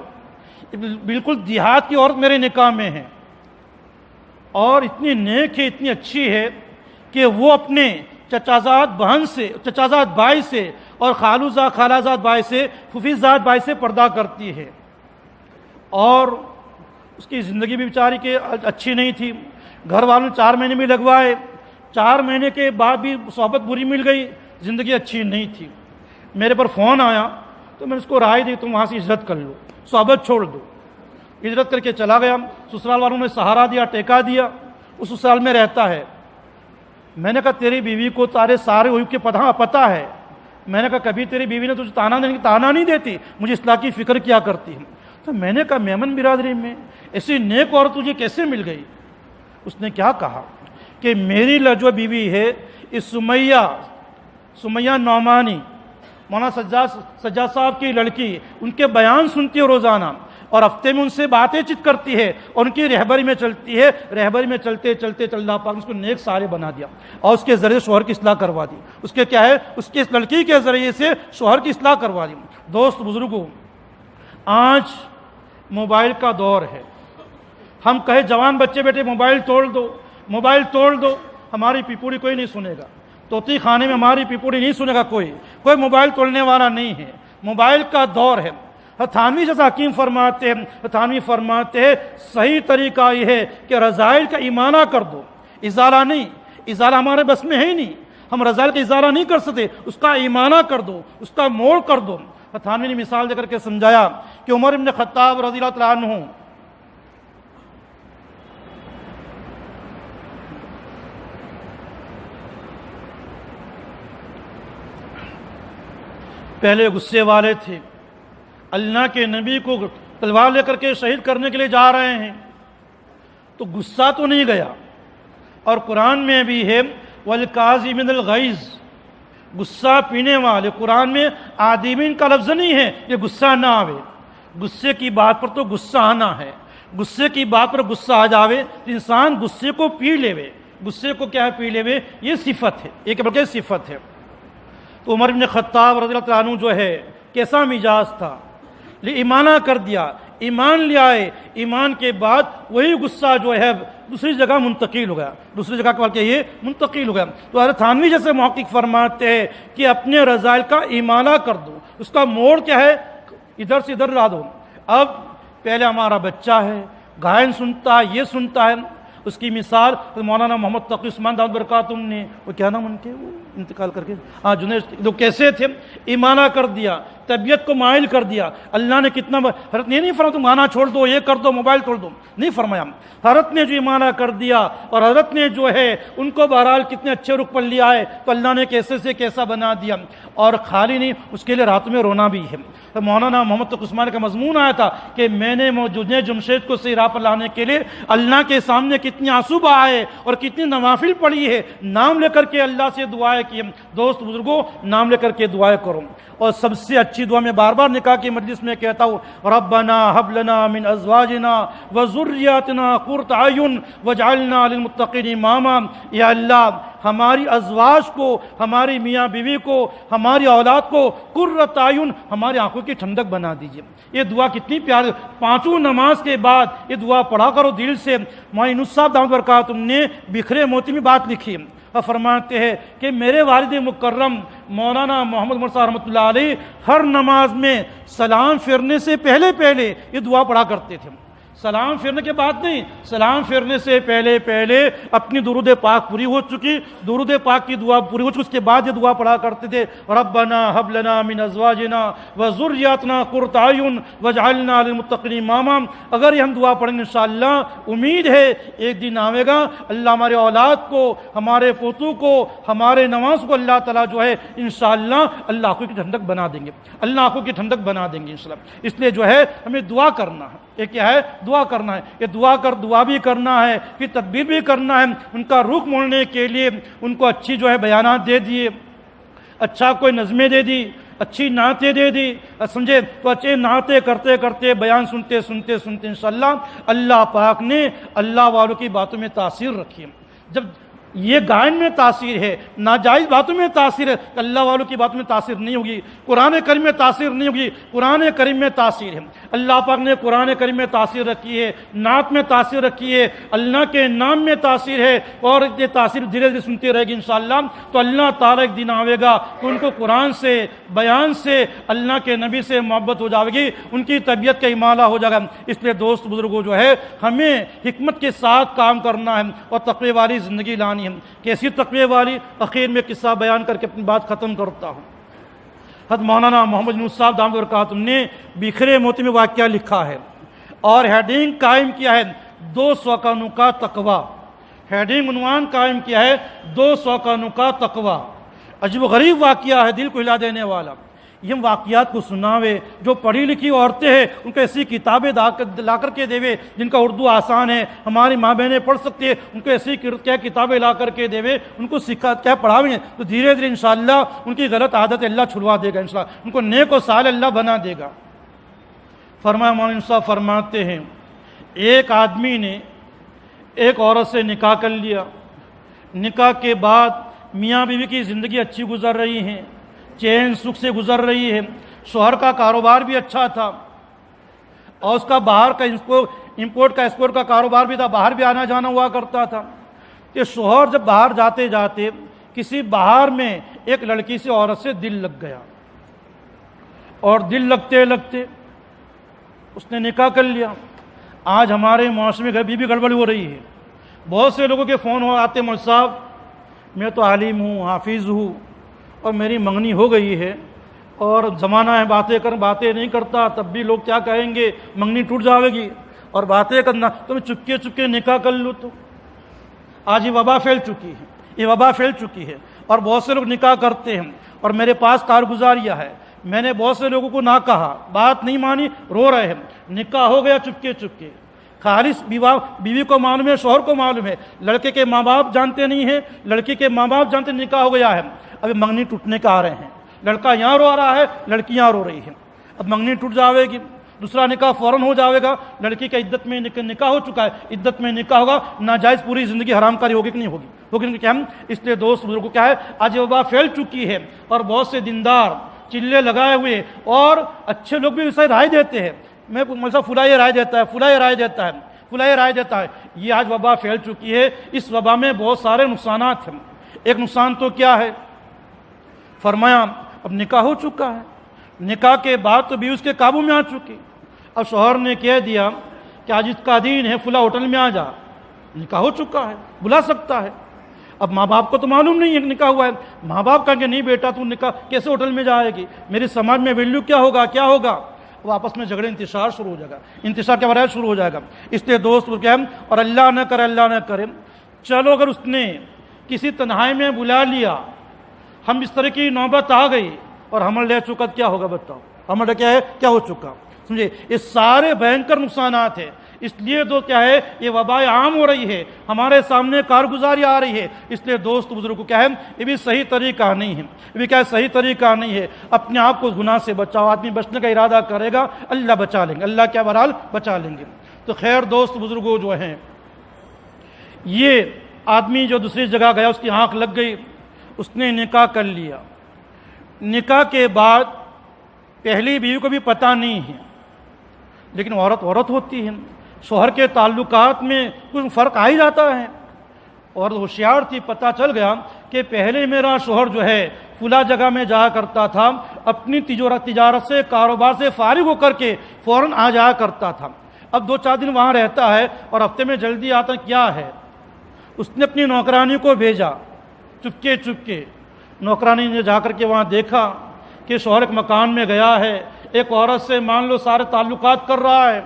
Speaker 1: بالکل دیہات کی عورت میرے نکاح میں ہے، اور اتنی نیک ہے، اتنی اچھی ہے کہ وہ اپنے چچازاد بہن سے، چچازاد بھائی سے اور خالازاد بھائی سے، پھوپھیزاد بھائی سے پردہ کرتی ہے، اور اس کی زندگی بھی بیچاری کے اچھی نہیں تھی۔ گھر والوں نے 4 مہینے بھی لگوائے، 4 مہینے کے بعد بھی صحبت بری مل گئی، زندگی اچھی نہیں تھی۔ میرے پر فون آیا تو میں نے اس کو رائے دی تم وہاں سے ہجرت کر لو، صحبت چھوڑ دو۔ ہجرت کر کے چلا گیا، سسرال والوں نے سہارا دیا، ٹیکا دیا، اس سسرال میں رہتا ہے۔ میں نے کہا تیری بیوی کو تارے سارے عیوب کے پتہ ہے۔ میں نے کہا کبھی تیری بیوی نے تجھے تانا نہیں دیتی، مجھے اصلاح کی فکر کیا کرتی ہے؟ تو میں نے کہا میمن برادری میں ایسی نیک عورت تجھے کیسے مل گئی؟ اس نے کیا کہا کہ میری جو بیوی ہے اس سمیہ نعمانی، مولانا سجاد صاحب کی لڑکی، ان کے بیان سنتی ہے روزانہ، اور ہفتے میں ان سے باتیں چیت کرتی ہے اور ان کی رہبری میں چلتی ہے۔ رہبری میں چلتے چلتے اللہ پاک نے اس کو نیک سارے بنا دیا اور اس کے ذریعے شوہر کی اصلاح کروا دی۔ اس کے کیا ہے؟ اس کے اس لڑکی کے ذریعے سے شوہر کی اصلاح کروا دی۔ دوست بزرگوں، آج موبائل کا دور ہے۔ ہم کہے جوان بچے بیٹے موبائل توڑ دو، موبائل توڑ دو، ہماری پیپوڑی کوئی نہیں سنے گا۔ طوطی خانے میں ہماری پیپوڑی نہیں سنے گا، کوئی موبائل توڑنے والا نہیں ہے۔ موبائل کا دور ہے۔ تھانوی جیسا حکیم فرماتے ہیں صحیح طریقہ یہ ہے کہ رذائل کا ایمانہ کر دو، ازالہ نہیں۔ ازالہ ہمارے بس میں ہے ہی نہیں، ہم رذائل کا ازالہ نہیں کر سکتے، اس کا ایمانہ کر دو، اس کا موڑ کر دو۔ تھانوی نے مثال دے کر کے سمجھایا کہ عمر بن خطاب رضی اللہ تعالیٰ عنہ پہلے غصے والے تھے، اللہ کے نبی کو تلوار لے کر کے شہید کرنے کے لیے جا رہے ہیں، تو غصہ تو نہیں گیا۔ اور قرآن میں بھی ہے وَالْكَاظِمِينَ الْغَيْظَ، غصہ پینے والے۔ قرآن میں آدمین کا لفظ نہیں ہے کہ غصہ نہ آوے، غصے کی بات پر تو غصہ آنا ہے۔ غصے کی بات پر غصہ آ جاوے تو انسان غصے کو پی لے، غصے کو کیا ہے؟ پی لے، یہ صفت ہے، ایک بلکہ صفت ہے۔ تو عمر بن خطاب رضی اللہ عنہ جو ہے کیسا مزاج تھا؟ ایمانہ کر دیا، ایمان لے آئے، ایمان کے بعد وہی غصہ جو ہے دوسری جگہ منتقل ہو گیا، دوسری جگہ بلکہ یہ منتقل ہو گیا۔ تو حضرت تھانوی جیسے محقق فرماتے ہیں کہ اپنے رذائل کا ایمانہ کر دو، اس کا موڑ کیا ہے؟ ادھر سے ادھر لا دو۔ اب پہلے ہمارا بچہ ہے، گائن سنتا ہے، یہ سنتا ہے۔ اس کی مثال مولانا محمد تقی عثمان دامت برکاتہم نے، وہ کیا نام ان کے، وہ انتقال کر کے، جنید، جو کیسے تھے؟ ایمانہ کر دیا، طبیعت کو مائل کر دیا۔ اللہ نے کتنا حضرت نے نہیں فرمایا تم گانا چھوڑ دو، یہ کر دو، موبائل توڑ دو، نہیں فرمایا۔ حضرت نے جو ایمانہ کر دیا اور حضرت نے جو ہے ان کو بہرحال کتنے اچھے رخ پر لیا ہے، تو اللہ نے کیسے سے کیسا بنا دیا۔ اور خالی نہیں، اس کے لیے رات میں رونا بھی ہے۔ مولانا محمد تقی عثمان کا مضمون آیا تھا کہ میں نے جنید جمشید کو صحیح راہ پر لانے کے لیے اللہ کے سامنے کتنی آنسو بہائے اور کتنی نوافل پڑھی ہے، نام لے کر کے اللہ سے دعائیں کی۔ دوست بزرگوں، نام لے کر کے دعائیں کرو۔ اور سب سے اچھی دعا میں بار بار نکاح کی مجلس میں کہتا ہوں، ربنا حب لنا من ازواجنا وذریاتنا قرۃ اعین واجعلنا للمتقین اماما۔ یا اللہ، ہماری ازواج کو، ہماری میاں بیوی کو، ہماری اولاد کو قرۃ اعین، ہماری آنکھوں کی ٹھنڈک بنا دیجیے۔ یہ دعا کتنی پیاری، 5 نماز کے بعد یہ دعا پڑھا کرو دل سے۔ مولانا صاحب دامت برکاتہم نے بکھرے موتی میں بات لکھی اور فرماتے ہیں کہ میرے والد مکرم مولانا محمد عمر صاحب رحمۃ اللہ علیہ ہر نماز میں سلام پھیرنے سے پہلے یہ دعا پڑھا کرتے تھے۔ سلام پھیرنے کے بعد نہیں، سلام پھیرنے سے پہلے اپنی درود پاک پوری ہو چکی، درود پاک کی دعا پوری ہو چکی، اس کے بعد یہ دعا پڑھا کرتے تھے، ربنا حب لنا من ازواجنا وذریاتنا قرۃ اعین واجعلنا للمتقین اماما۔ اگر یہ ہم دعا پڑھیں انشاءاللہ، امید ہے ایک دن آئے گا اللہ ہمارے اولاد کو، ہمارے پوتوں کو، ہمارے نواز کو اللہ تعالیٰ جو ہے انشاءاللہ اللہ آنکھوں کی ٹھنڈک بنا دیں گے، اللہ آنکھوں کی ٹھنڈک بنا دیں گے انشاءاللہ۔ اس لیے جو ہے ہمیں دعا کرنا ہے، ایک کیا ہے؟ دعا کرنا ہے، یہ دعا بھی کرنا ہے، پھر تدبیر بھی کرنا ہے، ان کا رخ موڑنے کے لیے ان کو اچھی جو ہے بیانات دے دیے، اچھا کوئی نظمیں دے دی، اچھی نعتیں دے دی، سمجھے تو اچھے نعتیں کرتے کرتے بیان سنتے سنتے سنتے انشاءاللہ اللہ پاک نے اللہ والوں کی باتوں میں تاثیر رکھی ہے۔ جب یہ گائن میں تاثیر ہے، ناجائز باتوں میں تاثیر ہے، اللہ والوں کی باتوں میں تاثیر نہیں ہوگی، قرآن کریم میں تاثیر نہیں ہوگی۔ قرآن کریم میں تاثیر ہے، اللہ پاک نے قرآن کریم میں تاثیر رکھی ہے، نعت میں تاثیر رکھی ہے، اللہ کے نام میں تاثیر ہے، اور یہ تاثیر دھیرے دھیرے سنتی رہے گی انشاءاللہ تو اللہ تعالیٰ ایک دن آئے گا کہ ان کو قرآن سے، بیان سے، اللہ کے نبی سے محبت ہو جائے گی، ان کی طبیعت کا امالہ ہو جائے گا۔ اس لیے دوست بزرگوں جو ہے ہمیں حکمت کے ساتھ کام کرنا ہے اور تقوی والی زندگی لانی ہے۔ کیسی تقوی والی؟ اخیر میں قصہ بیان کر کے اپنی بات ختم کرتا ہوں۔ حضرت مولانا محمد یونس صاحب دامت برکاتہم نے بکھرے موتی میں واقعہ لکھا ہے اور ہیڈنگ قائم کیا ہے 200 کانوں کا تقوی، ہیڈنگ عنوان قائم کیا ہے 200 کانوں کا تقوی۔ عجیب و غریب واقعہ ہے، دل کو ہلا دینے والا۔ یہ واقعات کو سناوے، جو پڑھی لکھی عورتیں ہیں ان کو ایسی کتابیں لا کر کے دیوے جن کا اردو آسان ہے، ہماری ماں بہنیں پڑھ سکتی ہیں، ان کو ایسی کیا کتابیں لا کر کے دیوے، ان کو کیا پڑھاویں تو دھیرے دھیرے انشاءاللہ ان کی غلط عادت اللہ چھڑوا دے گا، انشاءاللہ ان کو نیک و صالح اللہ بنا دے گا۔ فرمایا مولانا صاحب فرماتے ہیں ایک آدمی نے ایک عورت سے نکاح کر لیا، نکاح کے بعد میاں بیوی کی زندگی اچھی گزر رہی ہے، چین سکھ سے گزر رہی ہے، شوہر کا کاروبار بھی اچھا تھا اور اس کا باہر کا امپورٹ کا ایکسپورٹ کا کاروبار بھی تھا، باہر بھی آنا جانا ہوا کرتا تھا۔ کہ شوہر جب باہر جاتے جاتے کسی باہر میں ایک لڑکی سے عورت سے دل لگ گیا اور دل لگتے لگتے اس نے نکاح کر لیا۔ آج ہمارے معاشرے میں بھی گڑبڑ ہو رہی ہے، بہت سے لوگوں کے فون آتے ہیں، مولوی صاحب میں تو عالم ہوں، حافظ ہوں اور میری منگنی ہو گئی ہے اور زمانہ ہے باتیں نہیں کرتا، تب بھی لوگ کیا کہیں گے، منگنی ٹوٹ جائے گی اور باتیں کرنا، تو میں چپکے چپکے نکاح کر لوں۔ تو آج یہ وبا پھیل چکی ہے اور بہت سے لوگ نکاح کرتے ہیں اور میرے پاس کارگزاریاں ہے، میں نے بہت سے لوگوں کو نہ کہا، بات نہیں مانی، رو رہے ہیں، نکاح ہو گیا چپکے چپکے، خالص بیوی کو معلوم ہے، شوہر کو معلوم ہے، لڑکے کے ماں باپ جانتے نہیں ہیں، لڑکی کے ماں باپ جانتے، نکاح ہو گیا ہے، ابھی منگنی ٹوٹنے کا آ رہے ہیں، لڑکا یہاں رو رہا ہے، لڑکی یہاں رو رہی ہے، اب منگنی ٹوٹ جاوے گی، دوسرا نکاح فوراً ہو جاوے گا، لڑکی کا عدت میں نکاح ہو چکا ہے، عدت میں نکاح ہوگا، ناجائز پوری زندگی حرام کاری ہوگی کہ نہیں ہوگی کیا؟ اس لیے دوست بزرگوں کیا ہے، آج وبا پھیل چکی ہے اور بہت سے دیندار چلے لگائے ہوئے اور اچھے لوگ بھی اسے رائے دیتے ہیں، میں فلاں یہ رائے دیتا ہے، فلاں یہ رائے دیتا ہے، فلاں یہ رائے دیتا ہے، یہ آج وبا پھیل چکی ہے۔ اس وبا میں بہت سارے نقصانات ہیں۔ ایک نقصان تو کیا ہے؟ فرمایا اب نکاح ہو چکا ہے، نکاح کے بعد تو بھی اس کے قابو میں آ چکی، اب شوہر نے کہہ دیا کہ آج اس کا دین ہے، فلاں ہوٹل میں آ جا، نکاح ہو چکا ہے، بلا سکتا ہے۔ اب ماں باپ کو تو معلوم نہیں ہے کہ نکاح ہوا ہے، ماں باپ کہیں گے نہیں بیٹا تو نکاح کیسے ہوٹل میں جائے گی، میری سماج میں ویلیو کیا ہوگا، اب آپس میں جھگڑے انتشار شروع ہو جائے گا، انتشار کے بارے شروع ہو جائے گا۔ اس لیے دوست کیا ہے، اور اللہ نہ کرے چلو اگر اس نے کسی تنہائی میں بلا لیا، ہم اس طرح کی نوبت آ گئی اور حمل لے چکا، کیا ہوگا بتاؤ؟ حمل کیا ہے، کیا ہو چکا، سمجھے؟ یہ سارے بھینکر نقصانات ہیں۔ اس لیے تو کیا ہے، یہ وبا عام ہو رہی ہے، ہمارے سامنے کارگزاری آ رہی ہے۔ اس لیے دوست بزرگ کو کیا ہے، یہ بھی صحیح طریقہ نہیں ہے، یہ بھی کیا ہے، صحیح طریقہ نہیں ہے۔ اپنے آپ کو گناہ سے بچاؤ، آدمی بچنے کا ارادہ کرے گا اللہ بچا لیں گے، اللہ کیا بہرحال بچا لیں گے۔ تو خیر دوست بزرگوں جو ہیں، یہ آدمی جو دوسری جگہ گیا اس کی آنکھ لگ گئی، اس نے نکاح کر لیا، نکاح کے بعد پہلی بیوی کو بھی پتہ نہیں ہے، لیکن عورت ہوتی ہے، شوہر کے تعلقات میں کچھ فرق آ ہی جاتا ہے، اور ہوشیار تھی، پتہ چل گیا کہ پہلے میرا شوہر جو ہے فلاں جگہ میں جایا کرتا تھا، اپنی تجارت سے کاروبار سے فارغ ہو کر کے فوراً آ جایا کرتا تھا، اب 2-4 دن وہاں رہتا ہے اور ہفتے میں جلدی آتا، کیا ہے؟ اس نے اپنی نوکرانی کو بھیجا، چپکے نوکرانی نے جا کر کے وہاں دیکھا کہ شوہر ایک مکان میں گیا ہے، ایک عورت سے مان لو سارے تعلقات کر رہا ہے۔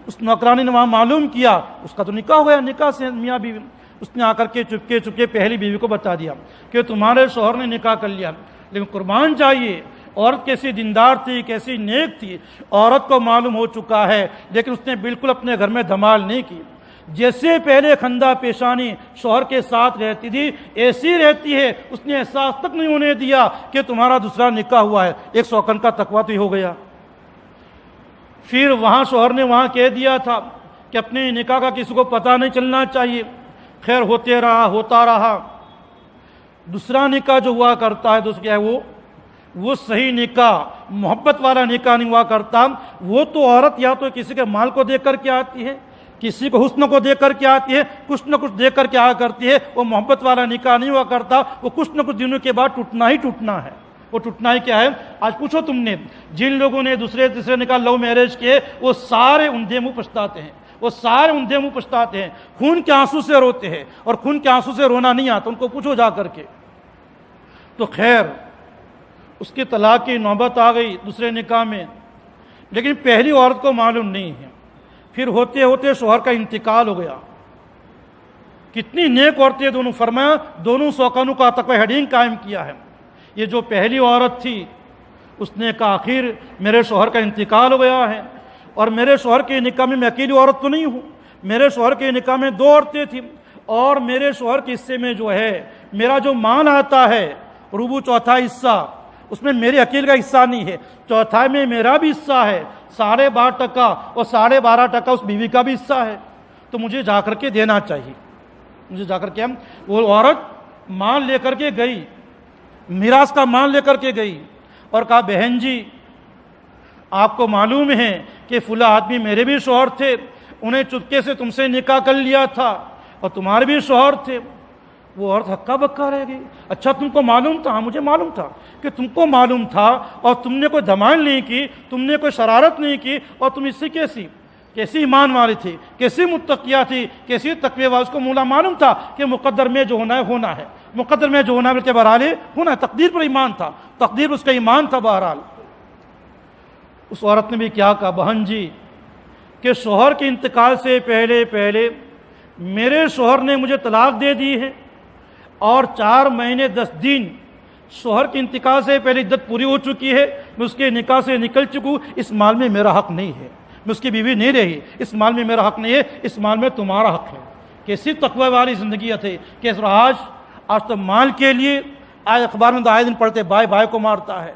Speaker 1: اس نوکرانی نے وہاں معلوم کیا، اس کا تو نکاح ہو گیا، نکاح سے میاں بیوی۔ اس نے آ کر کے چپکے پہلی بیوی کو بتا دیا کہ تمہارے شوہر نے نکاح کر لیا، لیکن قربان چاہیے عورت کیسی دیندار تھی، کیسی نیک تھی، عورت کو معلوم ہو چکا ہے، لیکن اس نے بالکل اپنے گھر میں دھمال نہیں کی۔ جیسے پہلے خندہ پیشانی شوہر کے ساتھ رہتی تھی ایسی رہتی ہے، اس نے احساس تک نہیں ہونے دیا کہ تمہارا دوسرا نکاح ہوا ہے۔ 100 سیکنڈ کا تقویٰ تو ہی ہو گیا۔ پھر وہاں شوہر نے وہاں کہہ دیا تھا کہ اپنے نکاح کا کسی کو پتہ نہیں چلنا چاہیے۔ خیر ہوتا رہا۔ دوسرا نکاح جو ہوا کرتا ہے دوست کیا ہے وہ صحیح نکاح، محبت والا نکاح نہیں ہوا کرتا۔ وہ تو عورت یا تو کسی کے مال کو دیکھ کر کے آتی ہے، کسی کو حسن کو دیکھ کر کے آتی ہے، کچھ نہ کچھ دیکھ کر کے آیا کرتی ہے۔ وہ محبت والا نکاح نہیں ہوا کرتا، وہ کچھ نہ کچھ دنوں کے بعد ٹوٹنا ہی ٹوٹنا ہے۔ وہ ٹوٹنا ہی کیا ہے؟ آج پوچھو تم نے جن لوگوں نے دوسرے تیسرے نکاح لو میرج کیے، وہ سارے اندھے منہ پچھتاتے ہیں، وہ سارے اندھے منہ پچھتاتے ہیں، خون کے آنسو سے روتے ہیں، اور خون کے آنسو سے رونا نہیں آتا، ان کو پوچھو جا کر کے۔ تو خیر اس کی طلاق کی نوبت آ گئی دوسرے نکاح میں، لیکن پہلی عورت کو معلوم نہیں ہے۔ پھر ہوتے ہوتے شوہر کا انتقال ہو گیا۔ کتنی نیک عورتیں دونوں، فرمایا دونوں سوکانوں کا تقوی ہیڈنگ قائم کیا ہے۔ یہ جو پہلی عورت تھی اس نے کہا آخر میرے شوہر کا انتقال ہو گیا ہے، اور میرے شوہر کے نکاح میں اکیلی عورت تو نہیں ہوں، میرے شوہر کے نکاح میں 2 عورتیں تھیں، اور میرے شوہر کے حصے میں جو ہے میرا جو مال آتا ہے ربع چوتھا حصہ، اس میں میرے اکیلے کا حصہ نہیں ہے، چوتھائی میں میرا بھی حصہ ہے 12.5%، اور 12.5% اس بیوی کا بھی حصہ ہے، تو مجھے جا کر کے دینا چاہیے۔ مجھے جا کر کے وہ عورت مال لے کر کے گئی، میراث کا مال لے کر کے گئی، اور کہا بہن جی آپ کو معلوم ہے کہ فلاں آدمی میرے بھی شوہر تھے، انہیں چپکے سے تم سے نکاح کر لیا تھا، اور تمہارے بھی شوہر تھے۔ وہ عورت ہکا بکا رہ گئی۔ اچھا تم کو معلوم تھا؟ ہاں مجھے معلوم تھا کہ تم کو معلوم تھا، اور تم نے کوئی دھمال نہیں کی، تم نے کوئی شرارت نہیں کی، اور تم اس سے کیسی ایمان والی تھی، کیسی متقیہ تھی، کیسی تقوی والی۔ اس کو مولا معلوم تھا کہ مقدر میں جو ہونا ہے ہونا ہے، مقدر میں جو ہونا ہے بلکہ بہرحال ہونا ہے، تقدیر پر ایمان تھا، تقدیر اس کا ایمان تھا بہرحال۔ اس عورت نے بھی کیا کہا بہن جی کہ شوہر کے انتقال سے پہلے میرے شوہر نے مجھے طلاق دے دی ہے، اور 4 مہینے 10 دن شوہر کے انتقال سے پہلے عدت پوری ہو چکی ہے، میں اس کے نکاح سے نکل چکوں، اس مال میں میرا حق نہیں ہے، میں اس کی بیوی نہیں رہی، اس مال میں میرا حق نہیں ہے، اس مال میں تمہارا حق ہے۔ کیسی تقوی والی زندگی تھی کہ آج تو مال کے لیے آج اخبار میں آئے دن پڑھتے بھائی کو مارتا ہے،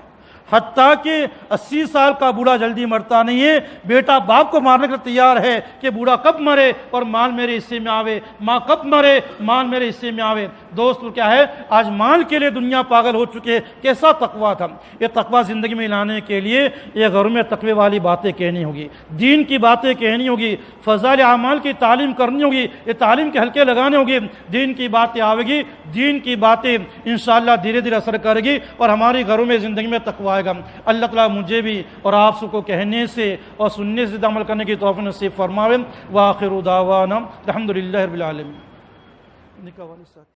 Speaker 1: حتیٰ کہ 80 سال کا بوڑھا جلدی مرتا نہیں ہے، بیٹا باپ کو مارنے کے لیے تیار ہے کہ بوڑھا کب مرے اور مال میرے حصے میں آوے، ماں کب مرے مال میرے حصے میں آوے۔ دوستو کیا ہے، آج مال کے لیے دنیا پاگل ہو چکے۔ کیسا تقویٰ تھا؟ یہ تقویٰ زندگی میں لانے کے لیے یہ گھروں میں تقوی والی باتیں کہنی ہوگی، دین کی باتیں کہنی ہوگی، فضائل اعمال کی تعلیم کرنی ہوگی، یہ تعلیم کے حلقے لگانے ہوگی، دین کی باتیں آئے گی، دین کی باتیں انشاءاللہ دھیرے دھیرے اثر کرے گی، اور ہماری گھروں میں زندگی میں تقویٰ آئے گا۔ اللہ تعالیٰ مجھے بھی اور آپ سب کو کہنے سے اور سننے سے عمل کرنے کی توفیق نصیب فرماوے۔ وآخر دعوانا الحمدللہ رب العالمین۔